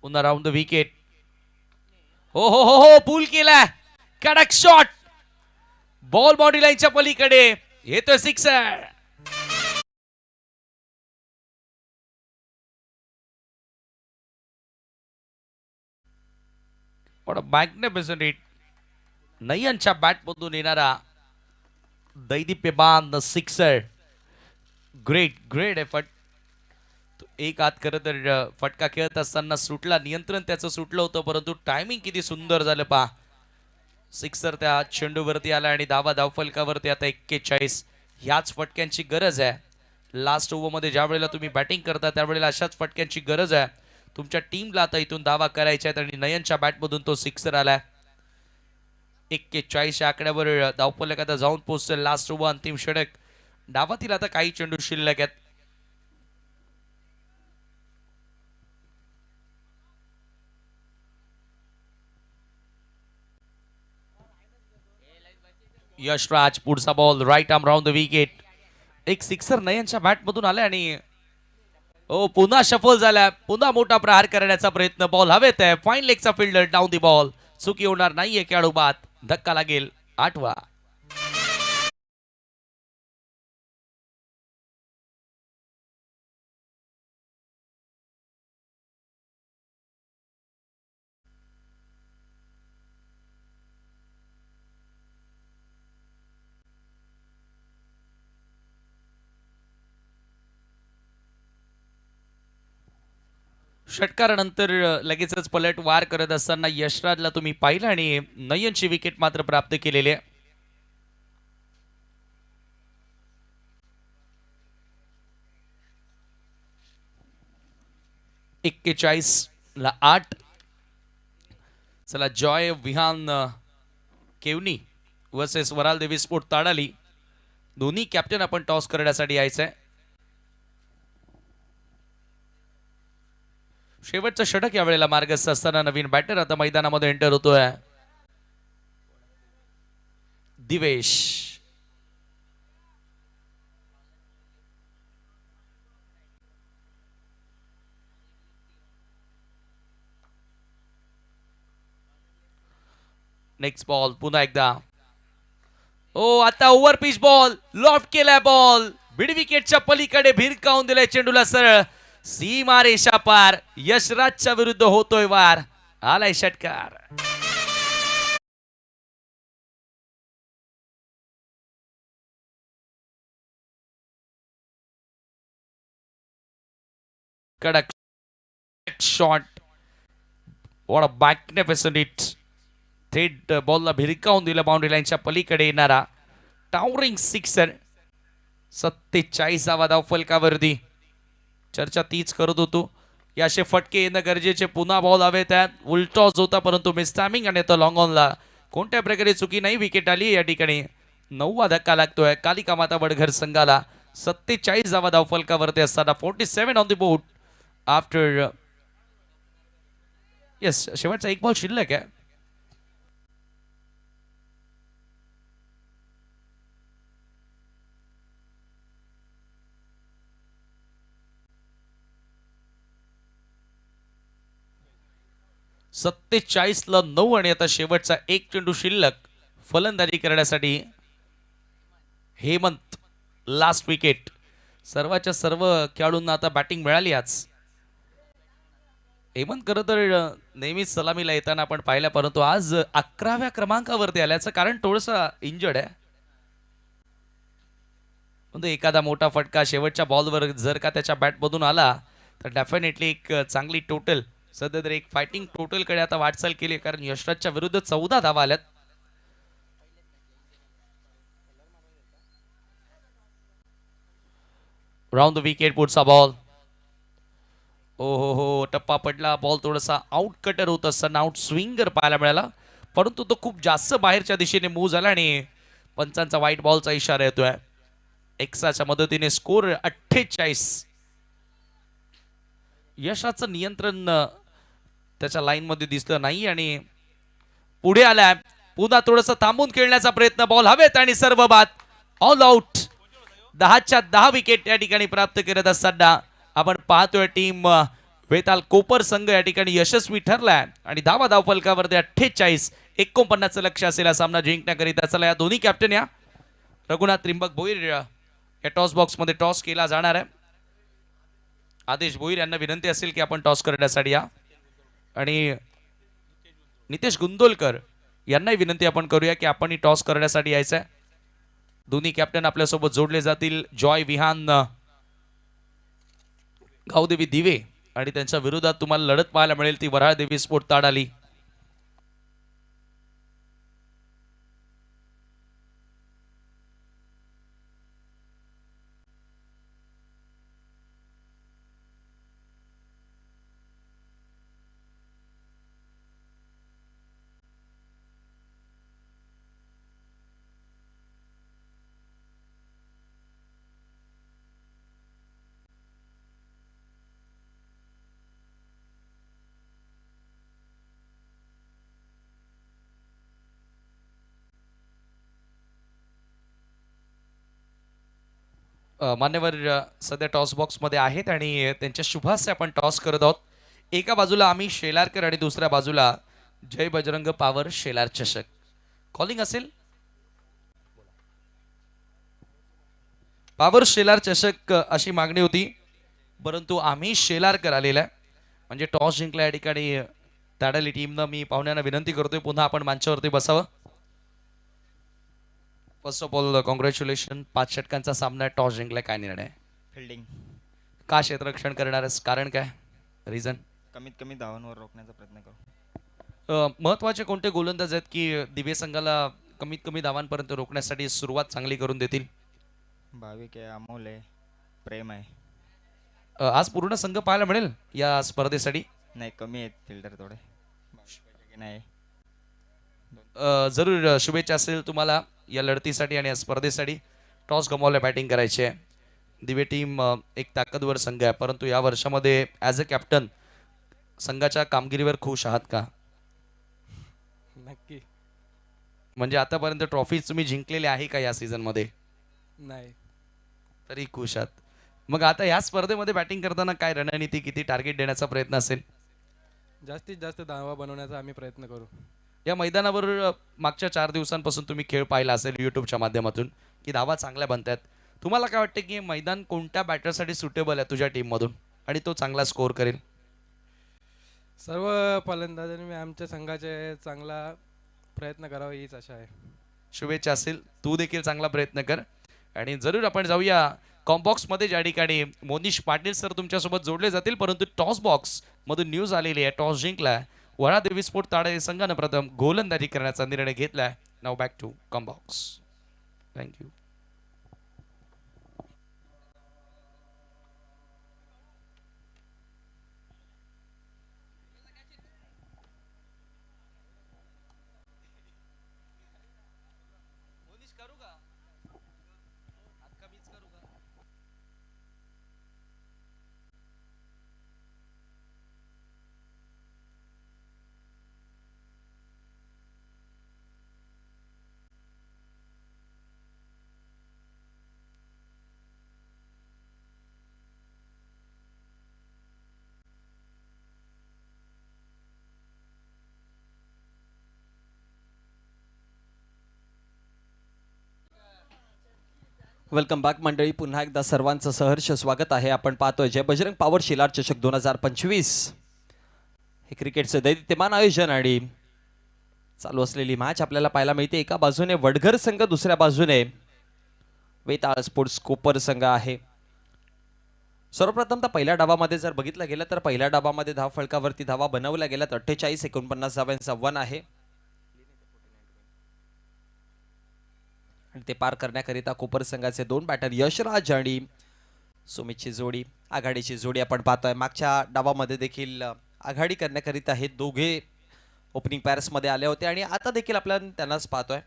पुन्हा राऊंड द विकेट. हो हो हो हो पूल केला. कडक शॉट. बॉल बॉडी लाईनच्या पलीकडे येतोय सिक्सर. Magnificent hit. नयनच्या बॅटमधून येणारा दैदिप्यमान सिक्सर. Great effort. एक हात खरं तर फटका खेळत असताना सुटला. नियंत्रण त्याचं सुटलं होतं, परंतु टायमिंग किती सुंदर झालं पहा. सिक्सर त्या चेंडूवरती आला आणि धावफलकावरती आता 41. ह्याच फटक्यांची गरज आहे. लास्ट ओव्हरमध्ये ज्या वेळेला तुम्ही बॅटिंग करता त्यावेळेला अशाच फटक्यांची गरज आहे. तुमच्या टीमला आता इथून धावा करायच्या आहेत आणि नयनच्या बॅटमधून तो सिक्सर आलाय. 41 या आकड्यावर धावफलक आता जाऊन पोहोचतोय. लास्ट ओव्हर अंतिम षटक. डावातील आता काही चेंडू शिल्लक आहेत. यशराज पुढचा ball right arm round the wicket. एक सिक्सर नयनच्या बॅटमधून आलाय आणि पुन्हा शफल झाला. पुन्हा मोठा प्रहार करण्याचा प्रयत्न. बॉल हवेत आहे. फाईन लेगचा फिल्डर डाऊन दी बॉल. चुकी होणार नाहीये खेळाडू बाद. धक्का लागेल 8वा. षटकारानंतर लगेचच पलट वार करत असताना यशराजला तुम्ही पाहिलं आणि नयनची विकेट मात्र प्राप्त केलेली आहे. ला 8. चला जॉय विहान केवनी वर्सेस वराल देवी स्पोर्ट ताडाली. दोन्ही कॅप्टन आपण टॉस करण्यासाठी यायचंय. शेवटचं षटक या वेळेला मार्गस्थ असताना नवीन बॅटर आता मैदानामध्ये एंटर होतोय. दिवेश. नेक्स्ट बॉल पुन्हा एकदा. आता ओव्हर पिच बॉल लॉफ्ट केलाय. बॉल मिड विकेटच्या पलीकडे भिरकावून दिलाय चेंडूला सरळ. सीमा रेषा पार. यशराजच्या विरुद्ध होतोय वार. आलाय षटकार. कडक shot. What a magnificent hit. थेट बॉलला भिरकावून दिलं बाउंड्री लाईनच्या पलीकडे येणारा टावरिंग सिक्सर. 47वा धाव फलकावरती. चर्चा तीच करत होतो. याचे फटके येणं गरजेचे. पुन्हा बॉल हवे. त्यात उलटॉस होता परंतु मिस टायमिंग आणि तो लॉंग ऑनला कोणत्या प्रकारे चुकी नाही. विकेट आली या ठिकाणी. 9वा धक्का लागतोय कालिका माता वडघर संघाला. 47वा धाव फलकावरती असताना 47 on the board after. Yes शेवटचा एक बॉल शिल्लक आहे. ला 9 आणि आता शेवटचा एक चेंडू शिल्लक. फलंदाजी करण्यासाठी हेमंत. Last wicket. सर्वांच्या सर्व खेळाडूंना आता बॅटिंग मिळाली आज. हेमंत खरं तर नेहमीच सलामीला येताना आपण पाहिलं परंतु आज 11व्या क्रमांकावरती आल्याचं कारण थोडंसं इंजर्ड आहे. एखादा मोठा फटका शेवटच्या बॉलवर जर का त्याच्या बॅटमधून आला तर डेफिनेटली एक चांगली टोटल. सध्या तर एक फायटिंग टोटल कडे आता वाटचाल केली कारण यशराजच्या विरुद्ध 14 धावा आल्यात. राऊंड द विकेट पुढचा बॉल. हो टप्पा पडला. बॉल थोडासा आउट कटर होत असताना आउट स्विंगर पाहायला मिळाला परंतु तो खूप जास्त बाहेरच्या दिशेने मूव्ह झाला आणि पंचांचा व्हाईट बॉलचा इशारा येतोय. एक्साच्या मदतीने स्कोर 48. यशाचं नियंत्रण त्याच्या लाईन मध्ये दिसलं नाही आणि पुढे आलाय. पुन्हा थोडंसं थांबून खेळण्याचा प्रयत्न. बॉल हवेत आणि सर्व बाद. All out. 10च्या 10 विकेट या ठिकाणी प्राप्त करत असताना आपण पाहतोय टीम वेताल कोपर संघ या ठिकाणी यशस्वी ठरलाय आणि धावा धाव फलकावरती 48. 49 लक्ष असेल हा सामना जिंकण्याकरिता. चला या दोन्ही कॅप्टन या रघुनाथ त्रिंबक भोईर या टॉस बॉक्स मध्ये टॉस केला जाणार आहे. आदेश भोईर यांना विनंती असेल की आपण टॉस करण्यासाठी या आणि नितेश गुंदोलकर यांनाही विनंती आपण करूया की आपण टॉस करण्यासाठी यायचं आहे. दोन्ही कॅप्टन आपल्यासोबत जोडले जातील. जॉय विहान गावदेवी दिवे आणि त्यांच्या विरोधात तुम्हाला लढत पाहायला मिळेल ती वराळ देवी स्पोर्ट ताडाली. मान्यवर सध्या टॉस बॉक्समध्ये आहेत आणि त्यांच्या शुभास्य आपण टॉस करत आहोत. एका बाजूला आम्ही शेलारकर आणि दुसऱ्या बाजूला जय बजरंग पावर शेलार चषक. कॉलिंग असेल पावर शेलार चषक अशी मागणी होती, परंतु आम्ही शेलारकर आलेला आहे. म्हणजे टॉस जिंकला या ठिकाणी ताडाली टीमनं. मी पाहुण्यांना विनंती करतोय पुन्हा आपण मंचावरती बसावं. First of all congratulation. 5 षटकांचा सामना, टॉस जिंकलाय. काय निर्णय? फिल्डिंग. का क्षेत्ररक्षण करणारच? कारण काय? रिझन? कमीत कमी धावांवर रोखण्याचा प्रयत्न करू. महत्वाचे कोणते गोलंदाज आहेत की दिव्य संघाला कमीत कमी धावांपर्यंत रोखण्यासाठी सुरुवात चांगली करून देतील? भाविक आहे, अमोल आहे, प्रेम आहे. आज पूर्ण संघ पाहायला मिळेल या स्पर्धेसाठी? नाही, कमी आहेत फिल्डर थोडे. नाही. जरूर शुभेच्छा असेल तुम्हाला या लढतीसाठी आणि या स्पर्धेसाठी. टॉस गमावला, बॅटिंग करायची आहे. दिव्य टीम एक ताकदवर संघ आहे, परंतु या वर्षामध्ये ॲज अ कॅप्टन संघाच्या कामगिरीवर खुश आहात का? नक्की म्हणजे आतापर्यंत ट्रॉफी तुम्ही जिंकलेली आहे का या सीझनमध्ये? नाही. तरी खुश आहात. मग आता या स्पर्धेमध्ये बॅटिंग करताना काय रणनीती, किती टार्गेट देण्याचा प्रयत्न असेल? जास्तीत जास्त धावा बनवण्याचा आम्ही प्रयत्न करू. या मैदानावर मागच्या 4 दिवसांपासून तुम्ही खेळ पाहिला असेल यूट्यूबच्या माध्यमातून की धावा चांगल्या बनतात. तुम्हाला काय वाटतं की हे मैदान कोणत्या बॅटरसाठी सुटेबल आहे तुझ्या टीममधून आणि तो चांगला स्कोअर करेल? सर्व फलंदाजांनी आमच्या संघाचे चांगला प्रयत्न करावा हीच आशा आहे. शुभेच्छा असेल. तू देखील चांगला प्रयत्न कर. आणि जरूर आपण जाऊया कॉम्बॉक्समध्ये, ज्या ठिकाणी मोनिश पाटील सर तुमच्यासोबत जोडले जातील. परंतु टॉस बॉक्स मधून न्यूज आलेली आहे. टॉस जिंकलाय वडा देवी स्पोर्ट ताडे संघानं प्रथम गोलंदाजी करण्याचा निर्णय घेतलाय. Now back to combox. Thank you. Welcome back मंडळी. पुन्हा एकदा सर्वांचं सहर्ष स्वागत आहे. आपण पाहतोय जय बजरंग पॉवर शेलार चषक 2025. हे क्रिकेटचं दैदिप्यमान आयोजन आणि चालू असलेली मॅच आपल्याला पाहायला मिळते. एका बाजूने वडघर संघ, दुसऱ्या बाजूने वेताळ स्पोर्ट्स कोपर संघ आहे. सर्वप्रथम तर पहिल्या डावामध्ये जर बघितलं गेलं तर पहिल्या डावामध्ये धाव फलकावरती धावा बनवल्या गेल्यात. 48-49 धावांचा वन आहे आणि ते पार करण्याकरिता कोपर संघाचे 2 बॅटर यशराज आणि सुमितची जोडी, आघाडीची जोडी आपण पाहतोय. मागच्या डावामध्ये देखील आघाडी करण्याकरिता हे दोघे ओपनिंग पॅरेस मध्ये आले होते आणि आता देखील आपल्याला त्यांनाच पाहतोय.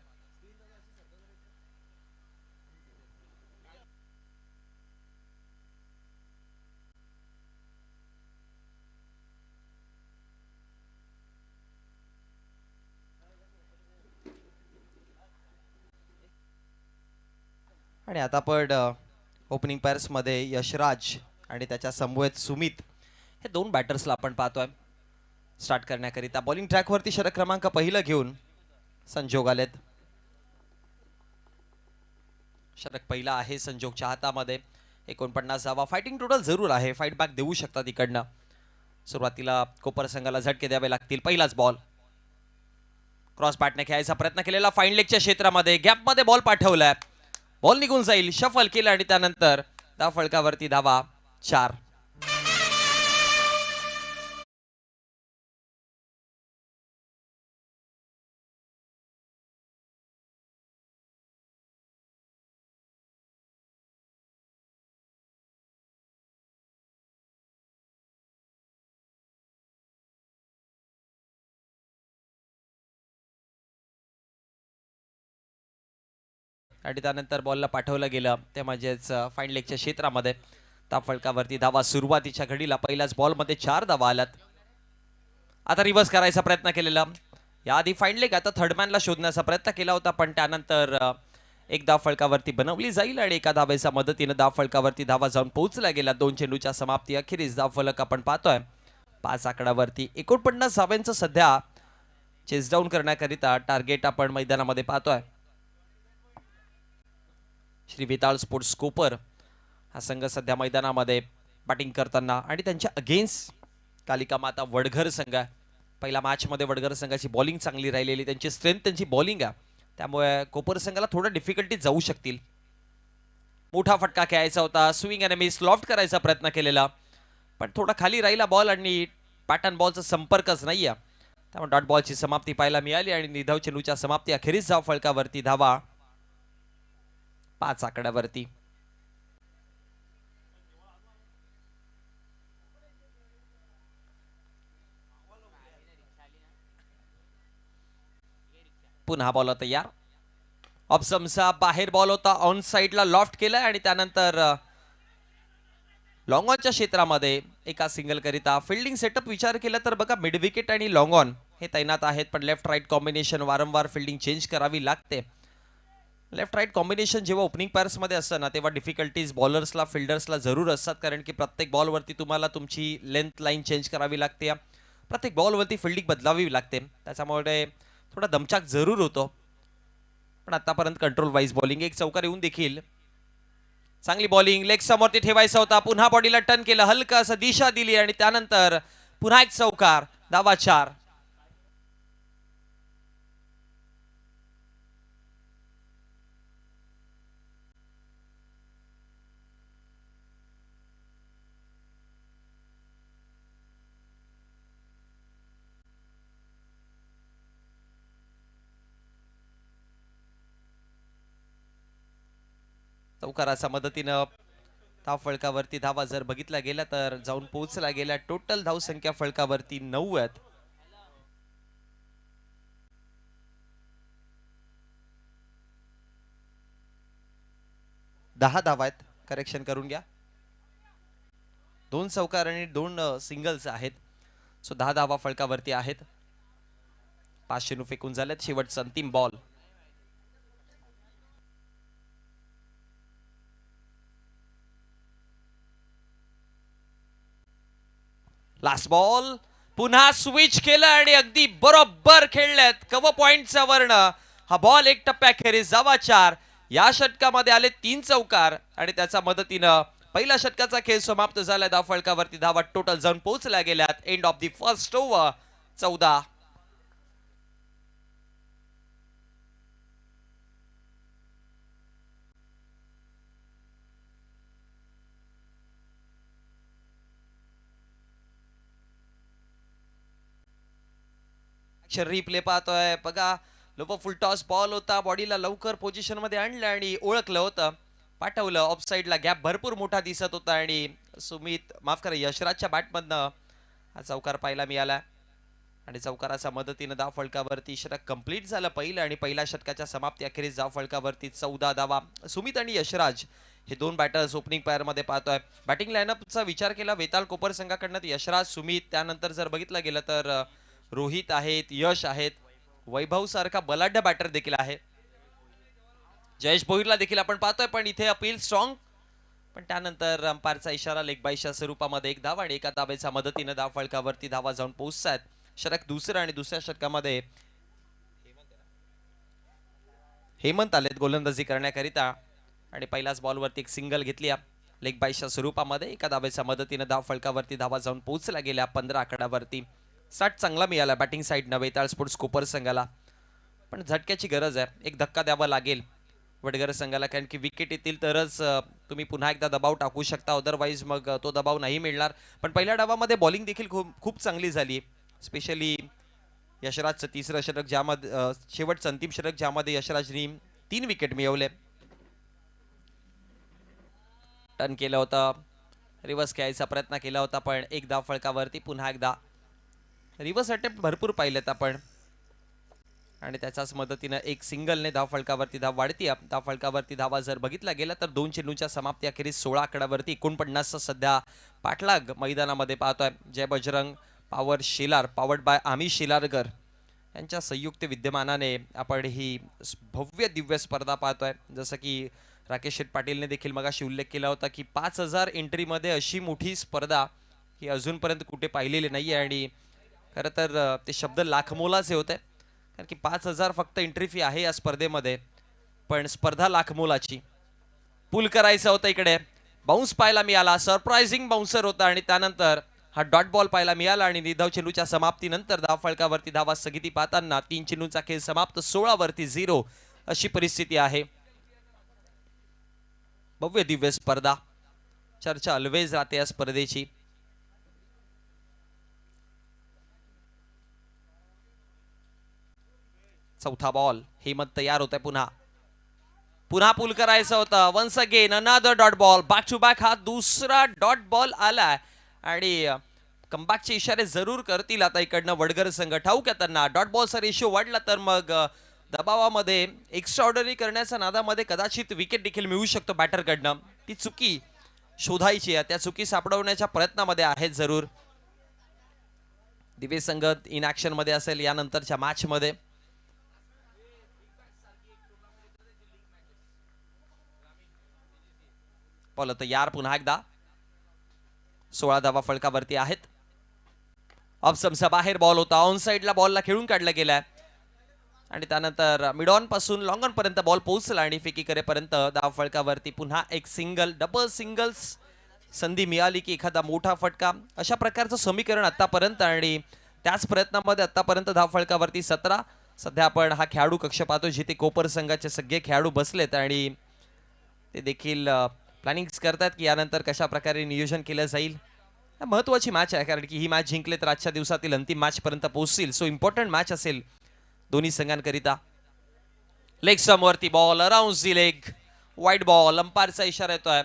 आणि आता आपण ओपनिंग पॅरेस मध्ये यशराज आणि त्याच्या समवेत सुमित हे 2 बॅटर्सला आपण पाहतोय स्टार्ट करण्याकरिता. बॉलिंग ट्रॅकवरती षटक क्रमांक पहिला घेऊन संजोग आलेत. षटक पहिला आहे संजोगच्या हातामध्ये. 49 धावा. फायटिंग टोटल जरूर आहे, फाईट बॅक देऊ शकतात इकडनं. सुरुवातीला कोपर संघाला झटके द्यावे लागतील. पहिलाच बॉल क्रॉस बॅटने खेळायचा प्रयत्न केलेला, फाईन लेगच्या क्षेत्रामध्ये गॅपमध्ये बॉल पाठवलाय. बॉल निघून जाईल, शफल केलं आणि त्यानंतर धाव फलकावरती धावा 4. आणि त्यानंतर बॉलला पाठवलं गेलं ते म्हणजेच फाईन लेगच्या क्षेत्रामध्ये. धाव फलकावरती धावा सुरुवातीच्या घडीला पहिल्याच बॉलमध्ये 4 धावा आल्यात. आता रिव्हर्स करायचा प्रयत्न केलेला. याआधी फाईन लेग, आता थर्डमॅनला शोधण्याचा प्रयत्न केला होता पण त्यानंतर एक धाव फलकावरती बनवली जाईल आणि एका धावेच्या मदतीने धाव फलकावरती धावा जाऊन पोहोचल्या गेल्या. 2 चेंडूच्या समाप्ती अखेरीस धाव फलक आपण पाहतोय 5 आकड्यावरती. 49 धावांचं सध्या चेस डाऊन करण्याकरिता टार्गेट आपण मैदानामध्ये पाहतोय. श्री वेताळ स्पोर्ट्स कोपर हा संघ सध्या मैदानामध्ये बॅटिंग करताना आणि त्यांच्या अगेन्स्ट कालिका माता वडघर संघ आहे. पहिल्या मॅचमध्ये वडघर संघाची बॉलिंग चांगली राहिलेली, त्यांची स्ट्रेंथ त्यांची बॉलिंग आहे, त्यामुळे कोपर संघाला थोडं डिफिकल्टी जाऊ शकतील. मोठा फटका खेळायचा होता, स्विंग आणि मिस लॉफ्ट करायचा प्रयत्न केलेला, पण थोडा खाली राहिला बॉल आणि पॅटर्न बॉलचा संपर्कच नाहीये, त्यामुळे डॉट बॉलची समाप्ती पाहायला मिळाली आणि निधाव चेंडूच्या समाप्ती अखेरीस धाव फलकावरती धावा 5 आकड्यावरती. पुन्हा बॉल तयार. ऑप्शनचा बाहेर बॉल होता, ऑन साइडला लॉफ्ट केलाय आणि त्यानंतर लॉंग ऑनच्या क्षेत्रामध्ये एका सिंगल करिता फिल्डिंग सेटअप विचार केला तर बघा मिड विकेट आणि लॉंग ऑन हे तैनात आहेत, पण लेफ्ट राईट कॉम्बिनेशन वारंवार फिल्डिंग चेंज करावी लागते. लेफ्ट राईट कॉम्बिनेशन जेव्हा ओपनिंग पेअर्स मध्ये असतं ना तेव्हा डिफिकल्टीज बॉलर्सला फिल्डर्सला जरूर असतात, कारण की प्रत्येक बॉलवरती तुम्हाला तुमची लेंथ लाईन चेंज करावी लागते, प्रत्येक बॉलवरती फिल्डिंग बदलावी लागते, त्याच्यामुळे थोडा दमचाक जरूर होतो. पण आतापर्यंत कंट्रोल वाईज बॉलिंग. एक चौकार येऊन देखील चांगली बॉलिंग लेग समोरती ठेवायचा होता, पुन्हा बॉडीला टर्न केलं, हलका असं दिशा दिली आणि त्यानंतर पुन्हा एक चौकार, धावा 4. चौकाराच्या मदतीनं धाव फलकावरती धावा जर बघितला गेला तर जाऊन पोहोचला गेला. टोटल धाव संख्या फलकावरती 9 आहेत. 10 धावा आहेत, करेक्शन करून घ्या. 2 चौकार आणि 2 सिंगल्स आहेत, सो 10 धावा फलकावरती आहेत. 5 चेंडू फेकून झालेत, शेवटचा अंतिम बॉल. लास्ट बॉल, पुन्हा स्विच केलं आणि अगदी बरोबर खेळलेत कव्हर पॉइंटचा वर्ण. हा बॉल एक टप्प्याखेरीज धावा 4. या षटकामध्ये आले 3 चौकार आणि त्याच्या मदतीनं पहिल्या षटकाचा खेळ समाप्त झाला. धाव फलकावरती धावा टोटल जाऊन पोहोचल्या गेल्यात. End of the first over. 14. Replay पाहतोय बघा, लोप फुल टॉस बॉल होता, बॉडीला लवकर पोझिशन मध्ये आणलं आणि ओळखलं होतं, पाठवलं ऑफ साइडला. गॅप भरपूर मोठा दिसत होता आणि सुमित माफ करा यशराजच्या बॅटमधनं हा चौकार पाहायला मिळाला आणि चौकाराच्या मदतीनं धाव फलकावरती षटक कंप्लीट झालं पहिलं आणि पहिल्या षटकाच्या समाप्ती अखेरीस धाव फलकावरती 14 धावा. सुमित आणि यशराज हे 2 बॅटर्स ओपनिंग पेअर मध्ये पाहतोय. बॅटिंग लाईनअपचा विचार केला वेताळ कोपर संघाकडनं यशराज, सुमित, त्यानंतर जर बघितलं गेलं तर रोहित आहेत, यश आहेत, वैभव सारखा बलाढ्य बॅटर देखील आहे, जयेश भोईरला देखील आपण पाहतोय, पण इथे अपील स्ट्रॉंग. पण त्यानंतर अंपायरचा इशारा लेग बायच्या स्वरूपामध्ये 1 धाव आणि एका धावेच्या मदतीनं धाव फलकावरती धावा जाऊन पोहोचतात. षटक दुसरं आणि दुसऱ्या षटकामध्ये हेमंत आलेत गोलंदाजी करण्याकरिता आणि पहिल्याच बॉलवरती एक सिंगल घेतली लेग बायच्या स्वरूपामध्ये. एका धावेच्या मदतीनं धाव फलकावरती धावा जाऊन पोहोचल्या गेल्या 15 आकड्यावरती. 60 चांगला मिळाला बॅटिंग साईडनं वेताळ स्पोर्ट्स कोपर संघाला, पण झटक्याची गरज आहे. एक धक्का द्यावा लागेल वडगर संघाला, कारण की विकेट येतील तरच तुम्ही पुन्हा एकदा दबाव टाकू शकता, अदरवाईज मग तो दबाव नाही मिळणार. पण पहिल्या डावामध्ये बॉलिंग देखील खूप चांगली झाली, स्पेशली यशराजचं 3रं षटक ज्यामध्ये शेवटचं अंतिम षटक ज्यामध्ये यशराजनी 3 विकेट मिळवले. टर्न केलं होतं, रिव्हर्स खेळायचा प्रयत्न केला होता, पण 1 धाव फलकावरती पुन्हा एकदा रिव्हर्स अटेम्प्ट भरपूर पाहिलेत आपण आणि त्याच्याच मदतीनं एक सिंगलने धाव फलकावरती धाव वाढती. धाव फलकावरती धावा जर बघितला गेला तर 2 चेंडूच्या समाप्ती अखेरीस 16 आकड्यावरती 49 सध्या पाठलाग मैदानामध्ये पाहतोय. जय बजरंग पॉवर शिलार, पॉवर्ड बाय आम्ही शिलारकर, यांच्या संयुक्त विद्यमानाने आपण ही भव्य दिव्य स्पर्धा पाहतोय. जसं की राकेश शेठ पाटीलने देखील मगाशी उल्लेख केला होता की 5000 एंट्रीमध्ये अशी मोठी स्पर्धा ही अजूनपर्यंत कुठे पाहिलेली नाही आहे. आणि खरं तर ते शब्द लाखमोलाचे होते, कारण की 5000 फक्त एंट्री फी आहे या स्पर्धेमध्ये, पण स्पर्धा लाखमोलाची. पुल करायचं होतं, इकडे बाउन्स पाहायला मिळाला, सरप्राइझिंग बाउन्सर होता आणि त्यानंतर हा डॉट बॉल पाहायला मिळाला. आणि निर्धाव चेंडूच्या समाप्तीनंतर धाव फलकावरती धावा स्थगिती पाहताना 3 चेंडूंचा खेळ समाप्त, 16 वरती 0 अशी परिस्थिती आहे. भव्य दिव्य स्पर्धा, चर्चा ऑलवेज राहते या स्पर्धेची. चौथा बॉल, हेमंत तयार होत आहे. पुन्हा पुल करायचं होतं. Once again another dot ball, back to back हा दुसरा डॉट बॉल आलाय आणि कमबॅकचे इशारे जरूर करतील आता इकडनं वडगर संघ. ठाऊक आहे त्यांना डॉट बॉलचा रेशिओ वाढला तर मग दबावामध्ये एक्स्ट्रा ऑर्डरी करण्याच्या नादामध्ये कदाचित विकेट देखील मिळू शकतो बॅटरकडनं. ती चुकी शोधायची आहे, त्या चुकी सापडवण्याच्या प्रयत्नामध्ये आहेत जरूर. दिवे संघ इन ऍक्शन मध्ये असेल यानंतरच्या मॅच मध्ये. बॉल तयार पुन्हा एकदा, 16 धावा फलकावरती आहेत. ऑफस्टंपचा बाहेर बॉल होता, ऑन साइडला बॉलला खेळून काढला गेलाय आणि त्यानंतर मिड ऑन पासून लॉंग ऑन पर्यंत बॉल पोहोचला आणि फेकी करेपर्यंत धाव फलकावरती पुन्हा एक सिंगल, डबल सिंगल्स संधी मिळाली की एखादा मोठा फटका, अशा प्रकारचं समीकरण आतापर्यंत. आणि त्याच प्रयत्नामध्ये आतापर्यंत धाव फलकावरती 17. सध्या आपण हा खेळाडू कक्ष पाहतो जिथे कोपर संघाचे सगळे खेळाडू बसलेत आणि ते देखील प्लॅनिंग करतात की यानंतर कशा प्रकारे नियोजन केलं जाईल. महत्वाची मॅच आहे, कारण की ही मॅच जिंकले तर आजच्या दिवसातील अंतिम मॅच पर्यंत पोहोचतील. सो इम्पॉर्टंट मॅच असेल दोन्ही संघांकरिता. लेग समवरती ball, around the leg, wide ball, अंपायरचा इशारा येतोय.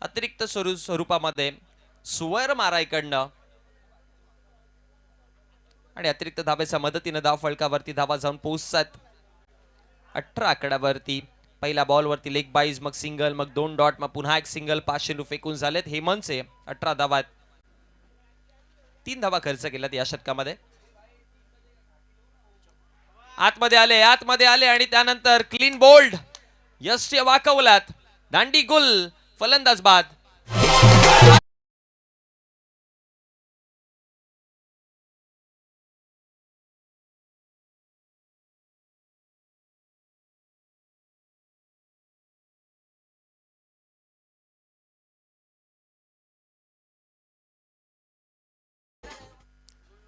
अतिरिक्त स्वरूपामध्ये सुवर मारा इकडनं आणि अतिरिक्त धावेच्या मदतीने धाव फलकावरती धावा जाऊन पोहोचतात. 18 आकड्यावरती पहिल्या बॉल वरती लेग बाईज, मग सिंगल, मग 2 डॉट, मग पुन्हा एक सिंगल. 5 चेंडू फेकून झालेत. हेमंतचे 18 धावा, 3 धावा खर्च केल्यात या षटकामध्ये. आतमध्ये आले आणि त्यानंतर क्लीन बोल्ड यष्टी वाकवलात. दांडी गुल, फलंदाज बाद.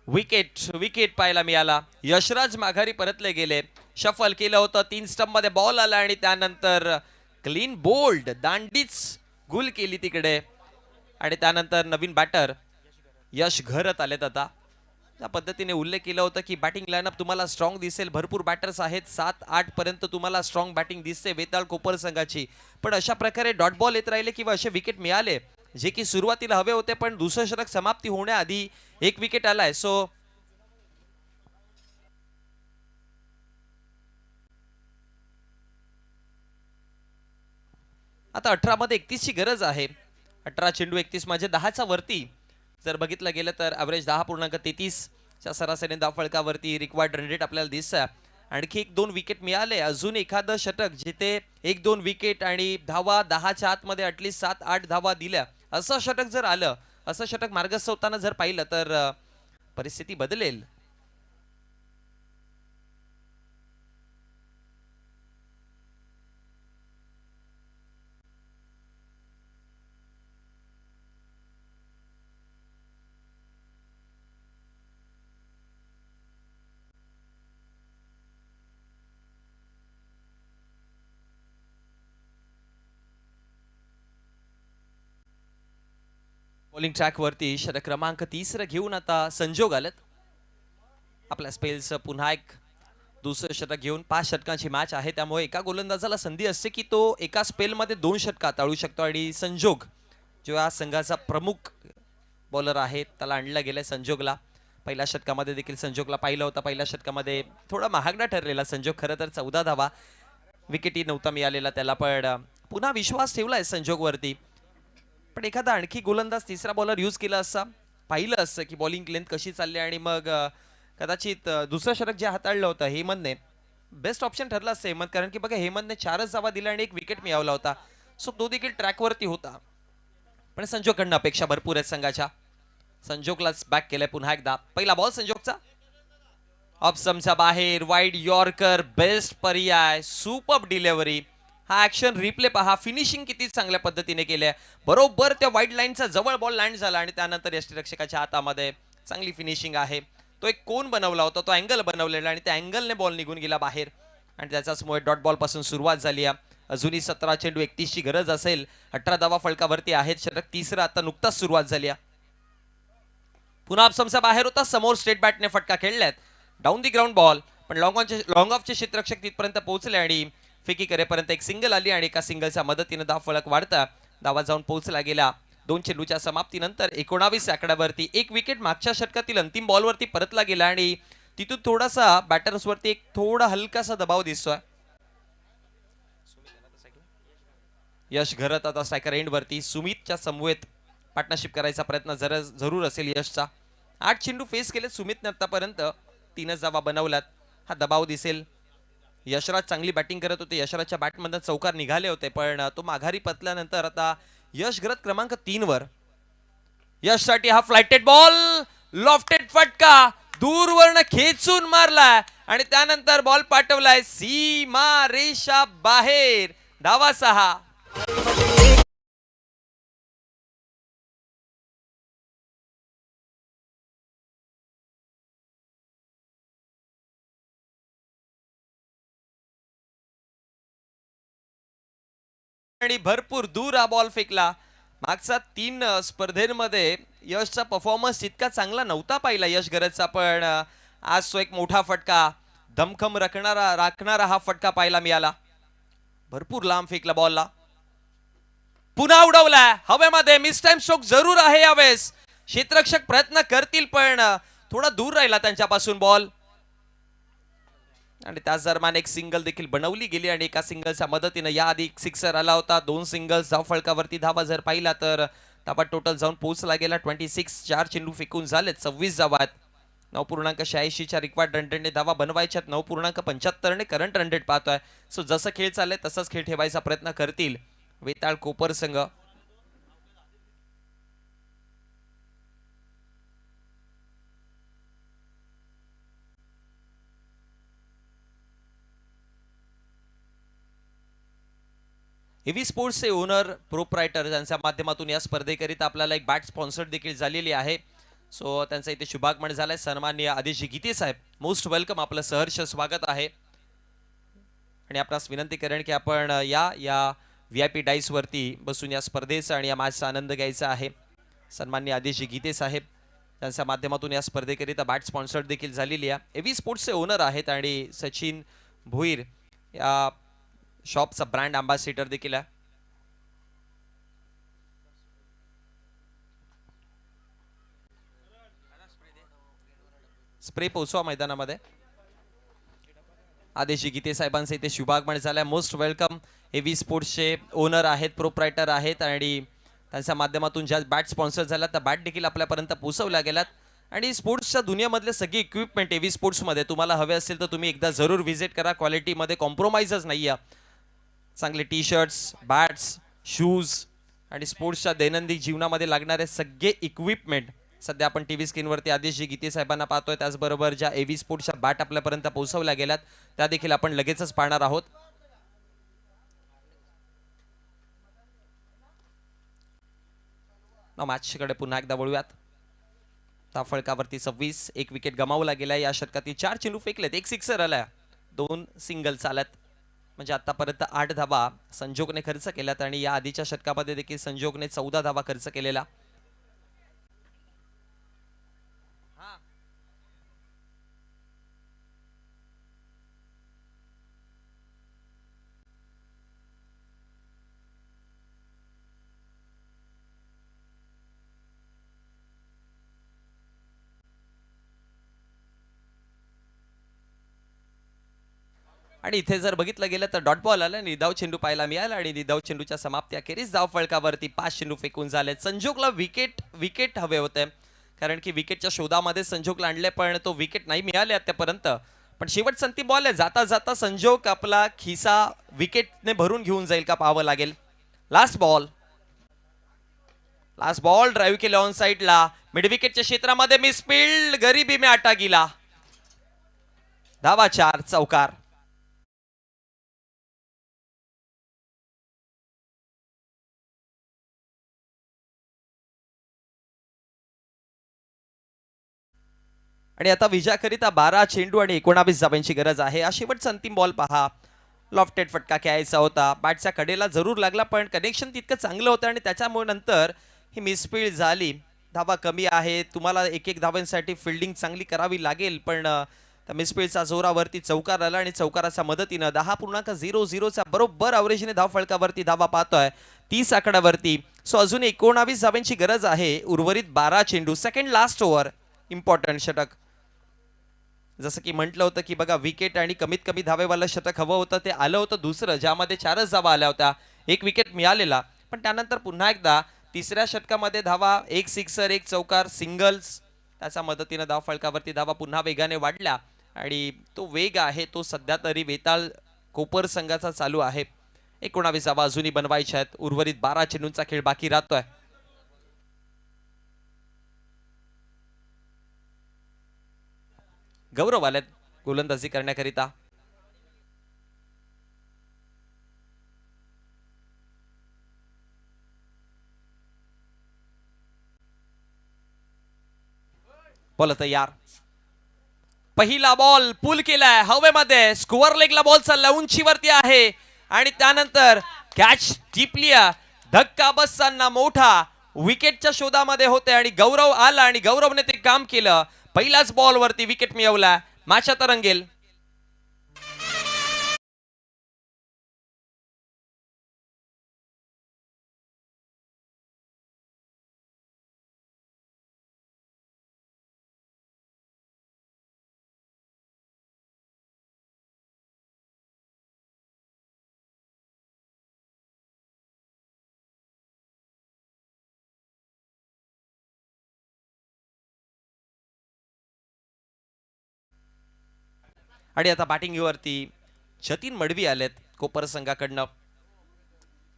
विकेट पाहायला मिळाला. यशराज माघारी परतले गेले. शफल केलं होतं, 3 स्टंप मध्ये बॉल आला आणि त्यानंतर क्लीन बोल्ड, दांडीच गुल केली तिकडे. आणि त्यानंतर नवीन बॅटर यश घरत आलेत. आता त्या पद्धतीने उल्लेख केला होता की बॅटिंग लाईनअप तुम्हाला स्ट्रॉंग दिसेल, भरपूर बॅटर्स आहेत, 7-8 पर्यंत तुम्हाला स्ट्रॉंग बॅटिंग दिसते वेताळ कोपर संघाची. पण अशा प्रकारे डॉट बॉल येत राहिले किंवा असे विकेट मिळाले जे की सुरुवातीला हवे होते, पण दुसरं षटक समाप्ती होण्याआधी एक विकेट आलाय. सो आता 18 मध्ये 31 ची गरज आहे. 18 चेंडू 31 म्हणजे 10च्या वरती जर बघितलं गेलं तर ॲव्हरेज 10.33 च्या सरासरीने धाव फलकावरती रिक्वायर्ड रन रेट आपल्याला दिसतं. आणखी 1-2 विकेट मिळाले, अजून एखादं षटक जिथे 1-2 विकेट आणि धावा 10च्या आतमध्ये ॲटलीस्ट 7-8 धावा दिल्या, असं षटक जर आलं, असं षटक मार्गस्थ होताना जर पाहिलं तर परिस्थिती बदलेल. बॉलिंग ट्रॅक वरती षटक क्रमांक 30 घेऊन आता संजोग आलेत. आपल्या स्पेल्स पुन्हा एक दुसरं षटक घेऊन 5 षटकांची मॅच आहे, त्यामुळे एका गोलंदाजाला संधी असते की तो एका स्पेलमध्ये 2 षटका ताळू शकतो. आणि संजोग जो या संघाचा प्रमुख बॉलर आहे त्याला आणलं गेलंय संजोगला. पहिल्या षटकामध्ये देखील संजोगला पाहिलं होतं. पहिल्या षटकामध्ये थोडा महागडा ठरलेला संजोग, खरं तर 14 धावा, विकेटही नव्हता मिळालेला त्याला, पण पुन्हा विश्वास ठेवलाय संजोग वरती. पण एखादा आणखी गोलंदाज तिसरा बॉलर यूज केला असता, पाहिलं असतं की बॉलिंग लेंथ कशी चालली आणि मग कदाचित दुसरं षटक जे हाताळलं होतं हेमंतने बेस्ट ऑप्शन ठरला असतं हेमंत, कारण की बघा हेमंतने 4च धावा दिल्या आणि 1 विकेट मिळवला होता. सो तो देखील ट्रॅकवरती होता. पण संजोगकडनं अपेक्षा भरपूर आहेत संघाच्या. संजोगलाच बॅक केलंय पुन्हा एकदा. पहिला बॉल संजोगचा ऑप्शनच्या बाहेर, वाईड यॉर्कर, बेस्ट पर्याय, सुपर डिलिव्हरी. हा ऍक्शन रिप्ले पहा, फिनिशिंग किती चांगल्या पद्धतीने केलंय. बरोबर त्या वाईड लाईनचा जवळ बॉल लँड झाला आणि त्यानंतर यष्टीरक्षकाच्या हातामध्ये चांगली फिनिशिंग आहे. तो एक कोन बनवला होता, तो अँगल बनवलेला आणि त्या अँगलने बॉल निघून गेला बाहेर आणि त्याचाच मुळे डॉट बॉल पासून सुरुवात झाली आहे. अजूनही 17 चेंडू 31 ची गरज असेल. 18 धावा फलकावरती आहेत. षटक तिसरं आता नुकताच सुरुवात झाली आहे. पुन्हा ऑप्शनचा बाहेर होता, समोर स्ट्रेट बॅटने फटका खेळल्यात. डाऊन दी ग्राउंड बॉल, पण लॉंग ऑफचे क्षेत्ररक्षक तिथपर्यंत पोहोचले आणि फेकी करेपर्यंत एक सिंगल आली आणि एका सिंगलच्या मदतीने धाव फलक वाढता धावा जाऊन पोहोचला गेला. 2 चेंडूच्या समाप्तीनंतर 19 आकड्यावरती 1 विकेट मागच्या षटकातील अंतिम बॉलवरती परतला गेला आणि तिथून थोडासा बॅटर्सवरती एक थोडा हलकासा दबाव दिसतोय. यश घरत आता स्ट्रायकर एंड वरती सुमितच्या समवेत पार्टनरशिप करायचा प्रयत्न जरूर असेल यशचा. 8 चेंडू फेस केले सुमितने आतापर्यंत, 3च धावा बनवल्यात. हा दबाव दिसेल. यशराज चांगली बॅटिंग करत होते. यशराजच्या बॅटमधून चौकार निघाले होते, पण तो माघारी पतल्यानंतर आता यश घरत क्रमांक 3 वर. यशसाठी हा फ्लायटेड बॉल, लॉफ्टेड फटका, दूरवरनं खेचून मारलाय आणि त्यानंतर बॉल पाठवलाय सीमा रेषा बाहेर. धावा 6. आणि भरपूर दूर हा बॉल फेकला. मागचा 3 स्पर्धेमध्ये यशचा परफॉर्मन्स इतका चांगला नव्हता पाहिला यश गरजचा, पण आज तो एक मोठा फटका, दमखम राखणारा हा फटका पाहायला मिळाला. भरपूर लांब फेकला बॉलला, पुन्हा उडवला हवेमध्ये. मिस टाइम स्ट्रोक जरूर आहे यावेळेस. क्षेत्ररक्षक प्रयत्न करतील, पण थोडा दूर राहिला त्यांच्यापासून बॉल आणि त्याच दरम्यान एक सिंगल देखील बनवली गेली आणि एका सिंगलच्या मदतीने याआधी एक सिक्सर आला होता. 2 सिंगल्स धाव फलकावरती धावा जर पाहिला तर धावा टोटल जाऊन पोहोचला गेला 26. 4 चेंडू फेकून झालेत, 26 धावा आहेत. 9.86 च्या रिक्वायर्ड रन रेटने धावा बनवायच्यात. 9.75 ने करंट रन रेट पाहतोय. सो जसं खेळ चाललंय तसंच खेळ ठेवायचा प्रयत्न करतील वेताळ कोपर संघ. हेवी स्पोर्ट्सचे ओनर प्रोप्रायटर यांच्या माध्यमातून या स्पर्धेकरिता आपल्याला एक बॅट स्पॉन्सर देखील झालेली आहे. सो त्यांचा इथे शुभागमन झालाय. सन्माननीय आदेशजी गीते साहेब, मोस्ट वेलकम, आपलं सहर्ष स्वागत आहे. आणि आपणास विनंती करेन की आपण या VIP डाईस वरती बसून या स्पर्धेचा आणि या मॅचचा आनंद घ्यायचा आहे. सन्माननीय आदेशजी गीते साहेब त्यांच्या माध्यमातून या स्पर्धेकरिता बॅट स्पॉन्सर देखील झालेली आहे. हेवी स्पोर्ट्सचे ओनर आहेत आणि सचिन भोईर या शॉपचा ब्रँड अँबॅसेडर देखील आहे. स्प्रे पोहोचवा मैदानामध्ये. आदेशजी गीते साहेबांचं इथे शुभागमन झालंय. Most welcome. हेवी स्पोर्ट्सचे ओनर आहेत, प्रोप्रायटर आहेत आणि त्यांच्या माध्यमातून ज्या बॅट स्पॉन्सर झाल्या त्या बॅट देखील आपल्यापर्यंत पोहोचवल्या गेल्यात. आणि स्पोर्ट्सच्या दुनियामधले सगळे इक्विपमेंट हेवी स्पोर्ट्समध्ये तुम्हाला हवे असेल तर तुम्ही एकदा जरूर व्हिजिट करा. क्वालिटीमध्ये कॉम्प्रोमाइजच नाही आहे. चांगले टी शर्ट्स, बॅट्स, शूज आणि स्पोर्ट्सच्या दैनंदिन जीवनामध्ये लागणारे सगळे इक्विपमेंट सध्या आपण टीव्ही स्क्रीनवरती आदेशजी गीते साहेबांना पाहतोय. त्याचबरोबर ज्या हेवी स्पोर्ट्सच्या बॅट आपल्यापर्यंत पोहोचवल्या गेल्यात त्या देखील आपण लगेचच पाहणार आहोत. मॅचकडे पुन्हा एकदा वळूयात. फलकावरती 26, 1 विकेट गमावला गेलाय. या षटकातील 4 चेंडू फेकलेत, 1 सिक्सर आलाय, 2 सिंगल चालत. म्हणजे आतापर्यंत 8 धावा संजोगने खर्च केल्यात आणि या आधीच्या षटकामध्ये देखील संजोगने 14 धावा खर्च केलेला. आणि इथे जर बघितलं गेलं तर डॉट बॉल आला, निधाव चेंडू पाहायला मिळाला आणि निधाव चेंडूच्या समाप्ती अखेरीस धाव फलकावरती 5 चेंडू फेकून झाले. संजोगला विकेट हवे होते, कारण की विकेटच्या शोधामध्ये संजोगला आणले पण तो विकेट नाही मिळाले आतापर्यंत. पण शेवटचा अंतिम बॉल आहे, जाता जाता संजोग आपला खिसा विकेटने भरून घेऊन जाईल का पाहावं लागेल. लास्ट बॉल ड्राईव्ह केले ऑन साईडला, मिड विकेटच्या क्षेत्रामध्ये मिसफील्ड, गरीबी में आटा गिला. धावा 4, चौकार. आणि आता विजयाकरिता 12 चेंडू आणि 19 धावांची गरज आहे. हा शेवटचा अंतिम बॉल पहा, लॉफ्टेड फटका खेळायचा होता, बॅटच्या कडेला जरूर लागला पण कनेक्शन तितकं चांगलं होतं आणि त्याच्यामुळे नंतर ही मिसफील्ड झाली. धावा कमी आहे, तुम्हाला एक एक धावांसाठी फिल्डिंग चांगली करावी लागेल पण त्या मिसफील्डचा जोरावरती चौकार आला आणि चौकाराच्या मदतीनं 10.00चा बरोबर अवरेजने धाव फलकावरती धावा पाहतोय 30 आकड्यावरती. सो अजून 19 धावांची गरज आहे, उर्वरित 12 चेंडू. सेकंड लास्ट ओव्हर, इम्पॉर्टंट षटक. जसं की म्हटलं होतं की बघा विकेट आणि कमीत कमी धावेवालं षटक हवं होतं, ते आलं होतं दुसरं, ज्यामध्ये 4च धावा आल्या होत्या, एक विकेट मिळालेला. पण त्यानंतर पुन्हा एकदा तिसऱ्या षटकामध्ये धावा, एक सिक्सर, एक चौकार, सिंगल्स, त्याच्या मदतीनं धाव फलकावरती धावा पुन्हा वेगाने वाढल्या आणि तो वेग आहे तो सध्या तरी वेताळ कोपर संघाचा चालू आहे. 19 धावा अजूनही बनवायच्या आहेत, उर्वरित 12 चेंडूंचा खेळ बाकी राहतोय. गौरव आलेत गोलंदाजी करण्याकरिता. बॉल तयार, पहिला बॉल पुल केलाय हवेमध्ये, स्कोअर लेगला बॉल चालला, उंचीवरती आहे आणि त्यानंतर कॅच टिपली, धक्का बसताना मोठा, विकेटच्या शोधामध्ये होते आणि गौरव आला आणि गौरवने ते काम केलं. पहिल्याच बॉल वरती विकेट मिळवला, मॅच आता रंगेल. आणि आता बॅटिंगवरती जतीन मडवी आलेत कोपर संघाकडनं.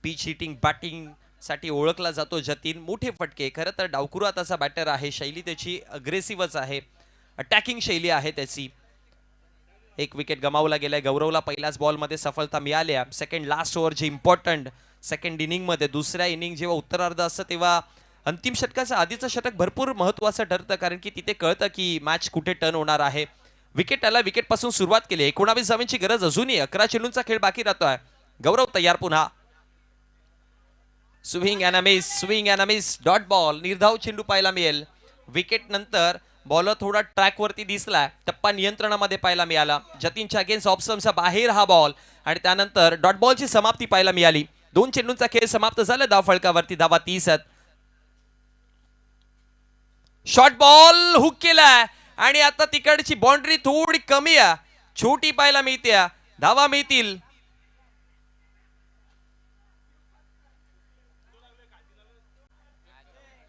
पिच हिटिंग बॅटिंग साठी ओळखला जातो जतीन. मोठे फटके, खरं तर डावकुरा हाताचा बॅटर आहे, शैली त्याची अग्रेसिव्हच आहे, अटॅकिंग शैली आहे त्याची. एक विकेट गमावला गेलाय गौरवला पहिल्याच बॉलमध्ये सफलता मिळाल्या. सेकंड लास्ट ओव्हर जे इम्पॉर्टंट, सेकंड इनिंग मध्ये, दुसऱ्या इनिंग जेव्हा उत्तरार्ध असतं तेव्हा अंतिम षटकाचं आधीचं षटक भरपूर महत्वाचं ठरतं, कारण की तिथे कळतं की मॅच कुठे टर्न होणार आहे. विकेट आला, विकेट पासून सुरुवात केली, 19 धावांची गरज अजूनही, 11 चेंडूंचा खेळ बाकी राहतोय. गौरव तयार पुन्हा, swing and miss, dot ball, निर्धाव चेंडू पाहायला मिळेल. विकेट नंतर बॉलर थोडा ट्रॅक वरती दिसलाय, टप्पा नियंत्रणामध्ये पाहायला मिळाला. जतीनच्या अगेन्स्ट ऑप्शनचा बाहेर हा बॉल आणि त्यानंतर डॉट बॉलची समाप्ती पाहायला मिळाली. 2 चेंडूंचा खेळ समाप्त झाला, धाव फलकावरती धावा 30 आहेत. शॉर्ट बॉल हुक केलाय आणि आता तिकडची बाउंड्री थोडी कमी आहे, छोटी पाहायला मिळते, धावा मिळतील.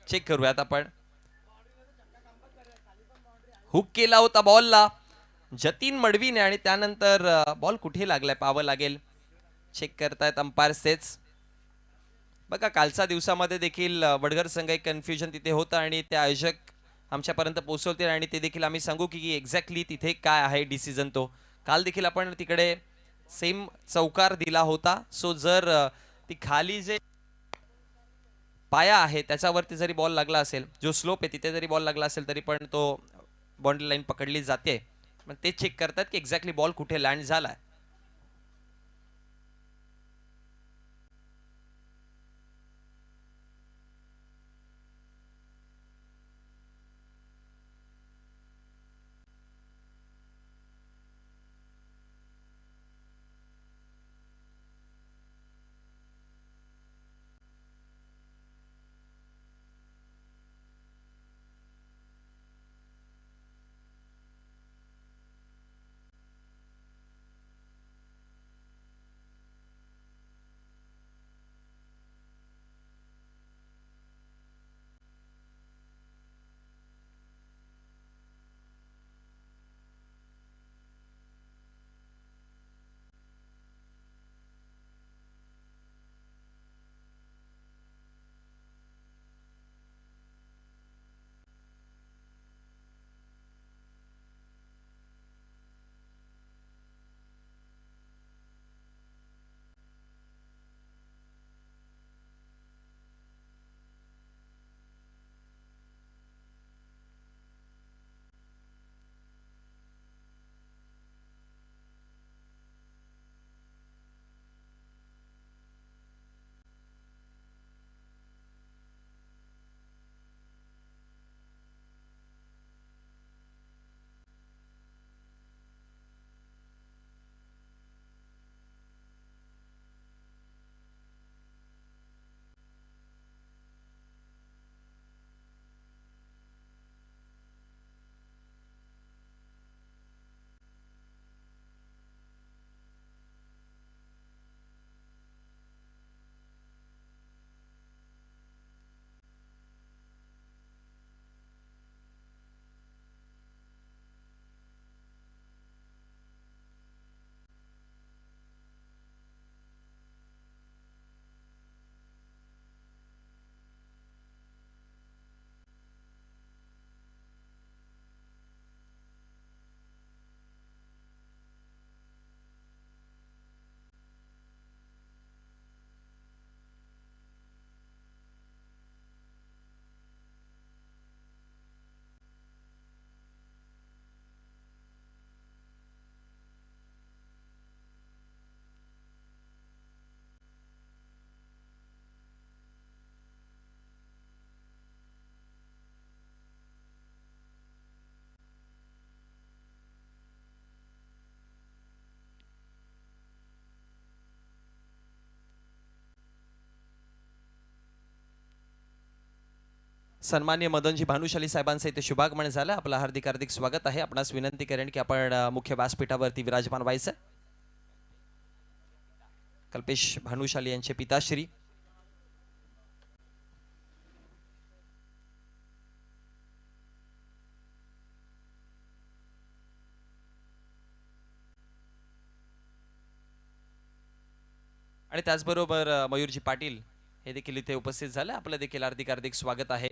चेक करूयात आपण. हुक केला होता बॉलला जतीन मडवीने आणि त्यानंतर बॉल कुठे लागलाय पाहावं लागेल, चेक करतायत अंपायर्स तेच. बघा कालच्या दिवसामध्ये देखील वडगर संघ एक कन्फ्युजन तिथे होतं आणि ते आयोजक आमच्यापर्यंत पोहोचवतील आणि ते देखील आम्ही सांगू की एक्झॅक्टली तिथे काय आहे डिसिजन. तो काल देखील आपण तिकडे सेम चौकार दिला होता. सो जर ती खाली जे पाया आहे त्याच्यावरती जरी बॉल लागला असेल, जो स्लोप आहे तिथे जरी बॉल लागला असेल तरी पण तो बाउंड्री लाईन पकडली जाते. पण ते चेक करतात की एक्झॅक्टली बॉल कुठे लँड झालाय. सन्मान्य मदनजी भानुशाली साहेबांचं इथे शुभागमन झालं. आपलं हार्दिक हार्दिक स्वागत आहे. आपणास विनंती करेन की आपण मुख्य व्यासपीठावरती विराजमान व्हायचं. कल्पेश भानुशाली यांचे पिताश्री आणि त्याचबरोबर मयूरजी पाटील हे देखील इथे उपस्थित झाले. आपलं देखील हार्दिक हार्दिक स्वागत आहे.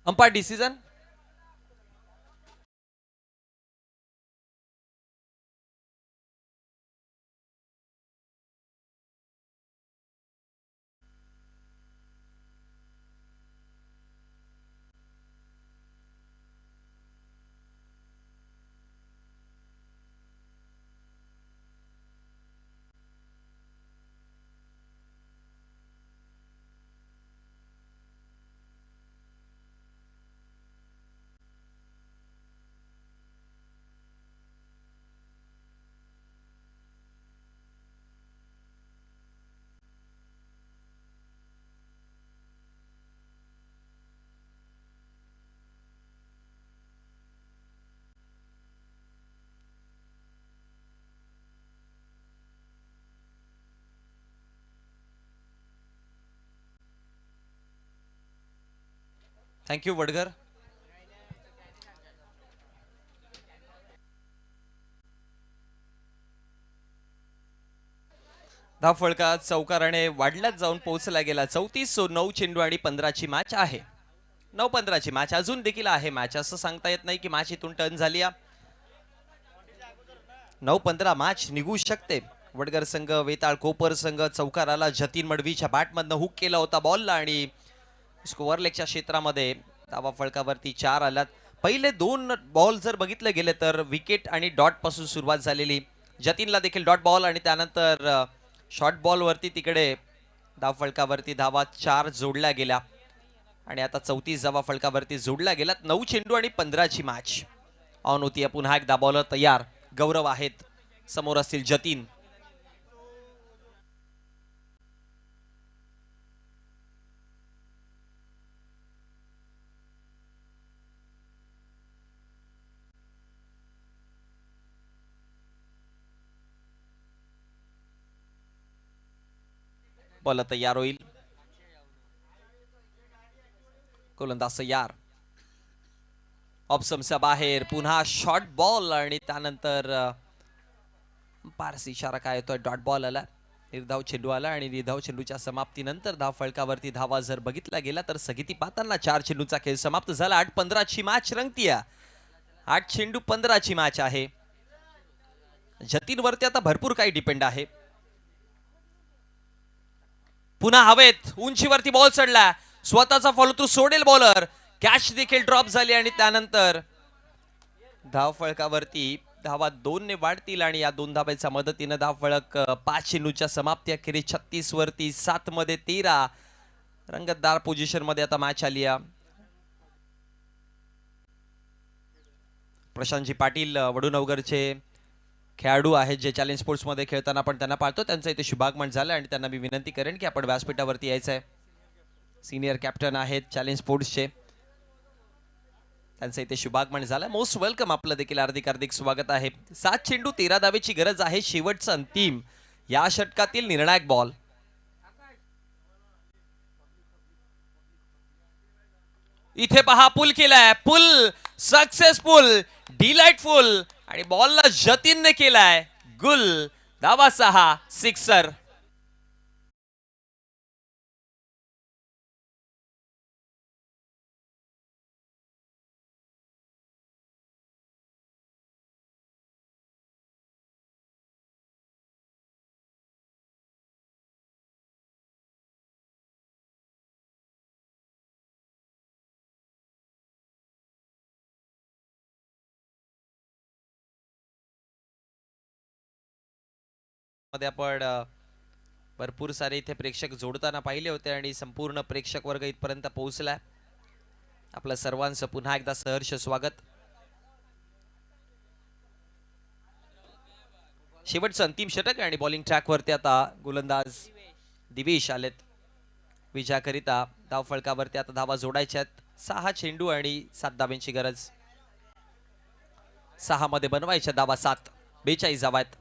Umpire decision. थँक्यू वडगर. धावफळका चौकाराने वाढल्यात जाऊन पोहोचला गेला. 34-9 चेंडू आणि 15ची मॅच आहे. 9-15ची मॅच अजून देखील आहे. मॅच असं सांगता येत नाही की मॅच इथून टर्न झाली. 9-15 मॅच निघू शकते. वडगर संघ वेताळ कोपर संघ चौकाराला जतीन मडवीच्या बॅटमधनं हुक केला होता बॉलला आणि स्कोअर लेगच्या क्षेत्रामध्ये धावा फळकावरती 4 आलात. पहिले 2 बॉल जर बघितले गेले तर विकेट आणि डॉट पासून सुरुवात झालेली. जतीनला देखील डॉट बॉल आणि त्यानंतर शॉर्ट बॉल वरती तिकडे धाव फळकावरती धावा 4 जोडल्या गेल्या आणि आता 34 धावा फळकावरती जोडल्या गेल्यात. 9 चेंडू आणि 15ची मॅच ऑन होती. पुन्हा एकदा बॉलर तयार. गौरव आहेत समोर असतील जतीन. बॉल तयार होईल. गोलंदाज तयार. ऑप्शनच्या बाहेर पुन्हा शॉर्ट बॉल आणि त्यानंतर पारसी इशारा काय येतोय. डॉट बॉल आला. निर्धाव चेंडू आला आणि निर्धाव चेंडूच्या समाप्तीनंतर धाव फळकावरती धावा जर बघितला गेला तर सगीती पाहताना 4 चेंडूचा खेळ समाप्त झाला. 8-15ची मॅच रंगतीया. 8 चेंडू 15ची मॅच आहे. जतीनवरती आता भरपूर काही डिपेंड आहे. पुन्हा हवेत उंचीवरती बॉल चढला. स्वतःचा फॉलो थ्रू सोडेल बॉलर. कॅच देखील ड्रॉप झाली आणि त्यानंतर धाव फळकावरती धावा 2 ने वाढतील आणि या 2 धाब्याच्या मदतीनं धाव फळक 5 चेंडूच्या समाप्ती अखेरी 36 वरती 7 मध्ये 13. रंगतदार पोझिशन मध्ये आता मॅच आली आहे. प्रशांतजी पाटील वडूनवगरचे खेळाडू आहेत जे चॅलेंज स्पोर्ट्स मध्ये खेळताना आपण त्यांना पाहतो. त्यांचं इथे शुभागमन झालं आणि त्यांना मी विनंती करेन की आपण व्यासपीठावरती यायचं आहे. सिनियर कॅप्टन आहेत चॅलेंज स्पोर्ट्सचे. त्यांचं इथे शुभागमन झालं. Most welcome. आपलं देखील हार्दिक स्वागत आहे. 7 चेंडू 13 धावेची गरज आहे. शेवटचं अंतिम या षटकातील निर्णायक बॉल. इथे पहा पुल केलाय. पुल सक्सेसफुल डिलाइटफुल आणि बॉलला जतीनने केलाय गुल. धावा 6 सिक्सर. मध्ये आपण भरपूर सारे इथे प्रेक्षक जोडताना पाहिले होते आणि संपूर्ण प्रेक्षक वर्ग इथपर्यंत पोहोचलाय. आपल्या सर्वांचं पुन्हा एकदा सहर्ष स्वागत. शेवटचं अंतिम षटक आणि बॉलिंग ट्रॅक वरती आता गोलंदाज दिवेश आलेत विजयाकरिता. धाव फळकावरती आता धावा जोडायच्या आहेत. 6 चेंडू आणि 7 धाब्यांची गरज. 6 मध्ये बनवायच्या धावा 7. 42 धावा आहेत.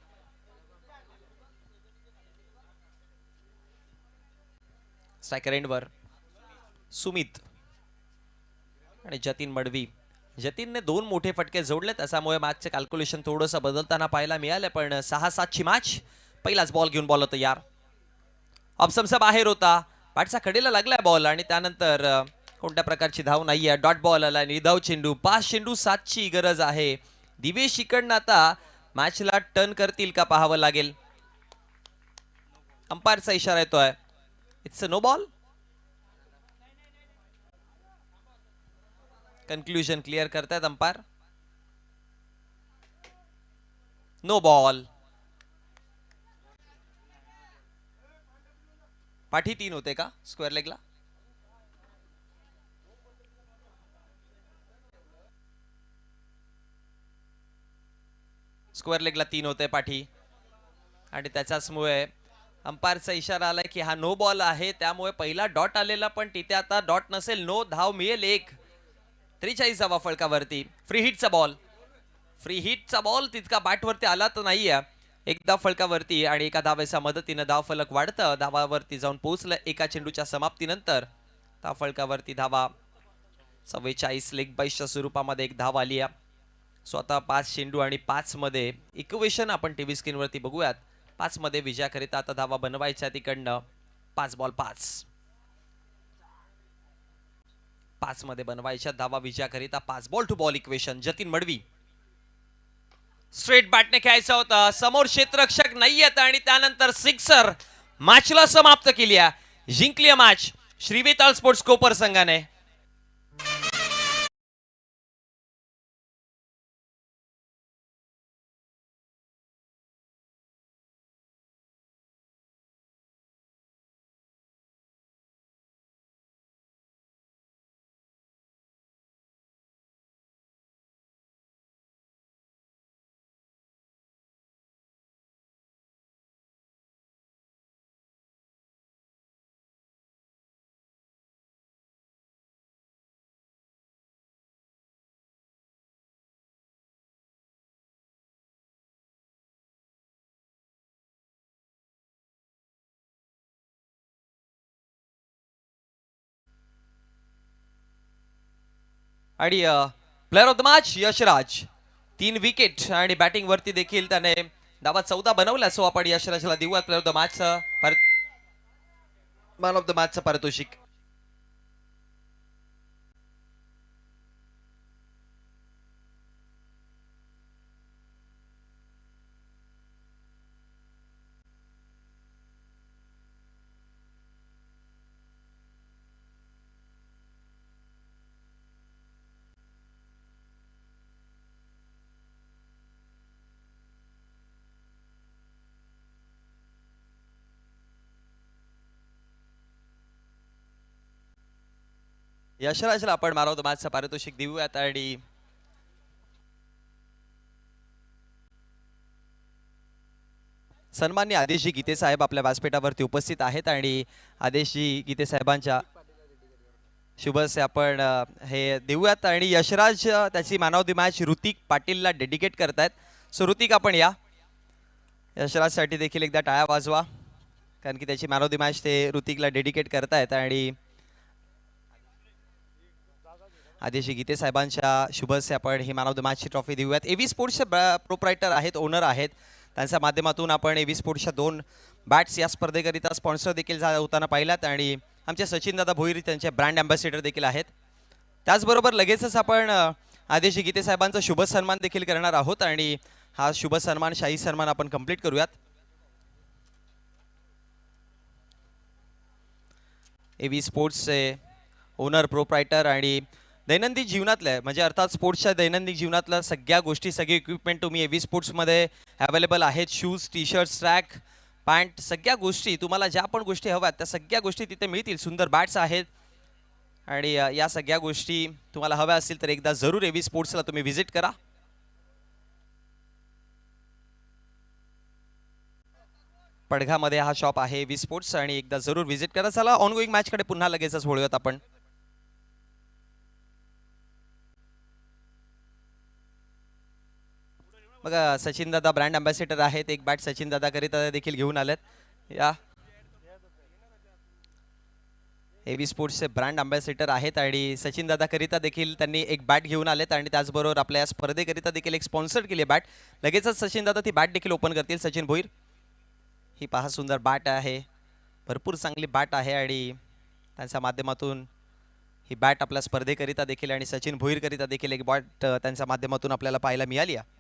स्ट्रायकर एंडवर सुमित आणि जतीन मडवी. जतीनने 2 मोठे फटके जोडले त्याच्यामुळे मॅचचे कॅल्क्युलेशन थोडंसं बदलताना पाहायला मिळालं. पण 6-7ची मॅच. पहिलाच बॉल घेऊन बॉल तयार. ऑप्शनचा बाहेर होता. बॅटचा कडेला लागलाय बॉल आणि त्यानंतर कोणत्या प्रकारची धाव नाही आहे. डॉट बॉल आला, निर्धाव चेंडू, 5 चेंडू 7ची गरज आहे. दिवेश इकडनं आता मॅचला टर्न करतील का पाहावं लागेल. अंपायरचा इशारा येतोय. It's a no ball. Conclusion clear करतायत अंपायर. No ball. पाठी 3 होते का स्क्वेअर लेगला. स्क्वेअर लेगला 3 होते पाठी आणि त्याच्याचमुळे अंपायरचा इशारा आलाय की हा नो बॉल आहे. त्यामुळे पहिला डॉट आलेला पण तिथे आता डॉट नसेल. नो धाव मिळेल. 43 फळकावरती. फ्री हिटचा बॉल. फ्री हिटचा बॉल तितका बॅटवरती आला तर नाहीये. एकदा फळकावरती आणि एका धावेच्या मदतीनं धाव फलक वाढतं. धावावरती जाऊन पोहोचलं. एका चेंडूच्या समाप्तीनंतर धाव फलकावरती धावा 44 लेग बाईसच्या स्वरूपामध्ये एक धाव आली आहे. स्वतः 5 चेंडू आणि 5 मध्ये इक्वेशन आपण टीव्ही स्क्रीनवरती बघूयात. 5 मध्ये विजयाकरिता आता धावा बनवायच्या. तिकडनं 5 बॉल 5. 5 मध्ये बनवायच्या धावा विजयाकरिता. 5 ball to ball equation. Jatin Madvi straight बॅटने खेळायचं होतं. समोर क्षेत्ररक्षक नाही आहेत आणि त्यानंतर सिक्सर. मॅचला समाप्त केली आहे. जिंकली मॅच श्रीवेताळ स्पोर्ट्स कोपर संघाने. आणि player of the match Yashraj. 3 wicket आणि बॅटिंग वरती देखील त्याने धावा 14 बनवल्या. सो आपण यशराजला देऊया player of the match man of the मॅचचं पारितोषिक. यशराजला आपण मॅन ऑफ द मॅचचं पारितोषिक देऊयात. आणि सन्माननीय आदेशजी गीते साहेब आपल्या व्यासपीठावरती उपस्थित आहेत आणि आदेशजी गीते साहेबांच्या शुभस्य आपण हे देऊयात. आणि यशराज त्याची man of the match Hrithik पाटीलला डेडिकेट करतायत. सो ऋतिक आपण या. यशराजसाठी देखील एकदा टाळ्या वाजवा कारण की त्याची मॅन ऑफ द मॅच ते ऋतिकला डेडिकेट करतायत. आणि आदेशी गीते साहेबांच्या शुभस्य आपण he man of the मॅचची trophy देऊयात. एव्ही स्पोर्ट्सचे प्रोप्रायटर आहेत, ओनर आहेत. त्यांच्या माध्यमातून आपण एव्ही स्पोर्ट्सच्या 2 बॅट्स या स्पर्धेकरिता स्पॉन्सर देखील होताना पाहिल्यात. आणि आमचे सचिनदादा भोईर त्यांचे ब्रँड अँबॅसेडर देखील आहेत. त्याचबरोबर लगेचच आपण आदेशी गीते साहेबांचा शुभ सन्मान देखील करणार आहोत. आणि हा शुभ सन्मान शाही सन्मान आपण कंप्लीट करूयात. एव्ही स्पोर्ट्सचे ओनर प्रोप्रायटर आणि दैनंदिन जीवनातल्या म्हणजे अर्थात स्पोर्ट्सच्या दैनंदिन जीवनातल्या सगळ्या गोष्टी सगळे इक्विपमेंट तुम्ही एव्ही स्पोर्ट्समध्ये अवेलेबल आहेत. Shoes, T shirt, track, pant सगळ्या गोष्टी तुम्हाला ज्या पण गोष्टी हव्यात त्या सगळ्या गोष्टी तिथे मिळतील. सुंदर बॅट्स आहेत आणि या सगळ्या गोष्टी तुम्हाला हव्या असतील तर एकदा जरूर एव्ही स्पोर्ट्सला तुम्ही व्हिजिट करा. पडघामध्ये हा शॉप आहे एव्ही स्पोर्ट्स आणि एकदा जरूर व्हिजिट करा. चला ऑनगोईंग मॅचकडे पुन्हा लगेचच वळूयात आपण. बघा सचिन दादा ब्रँड अँबॅसेडर आहेत. एक बॅट सचिन दादा करिता देखील घेऊन आलेत. या एव्ही स्पोर्ट्सचे ब्रँड अँबॅसेडर आहेत आणि सचिन दादा करिता देखील त्यांनी एक बॅट घेऊन आलेत आणि त्याचबरोबर आपल्या या स्पर्धेकरिता देखील एक स्पॉन्सर केली बॅट. लगेचच सचिन दादा ती बॅट देखील ओपन करतील. सचिन भोईर ही पहा सुंदर बॅट आहे. भरपूर चांगली बॅट आहे आणि त्यांच्या माध्यमातून ही बॅट आपल्या स्पर्धेकरिता देखील आणि सचिन भोईरकरिता देखील एक बॅट त्यांच्या माध्यमातून आपल्याला पाहायला मिळाली आहे.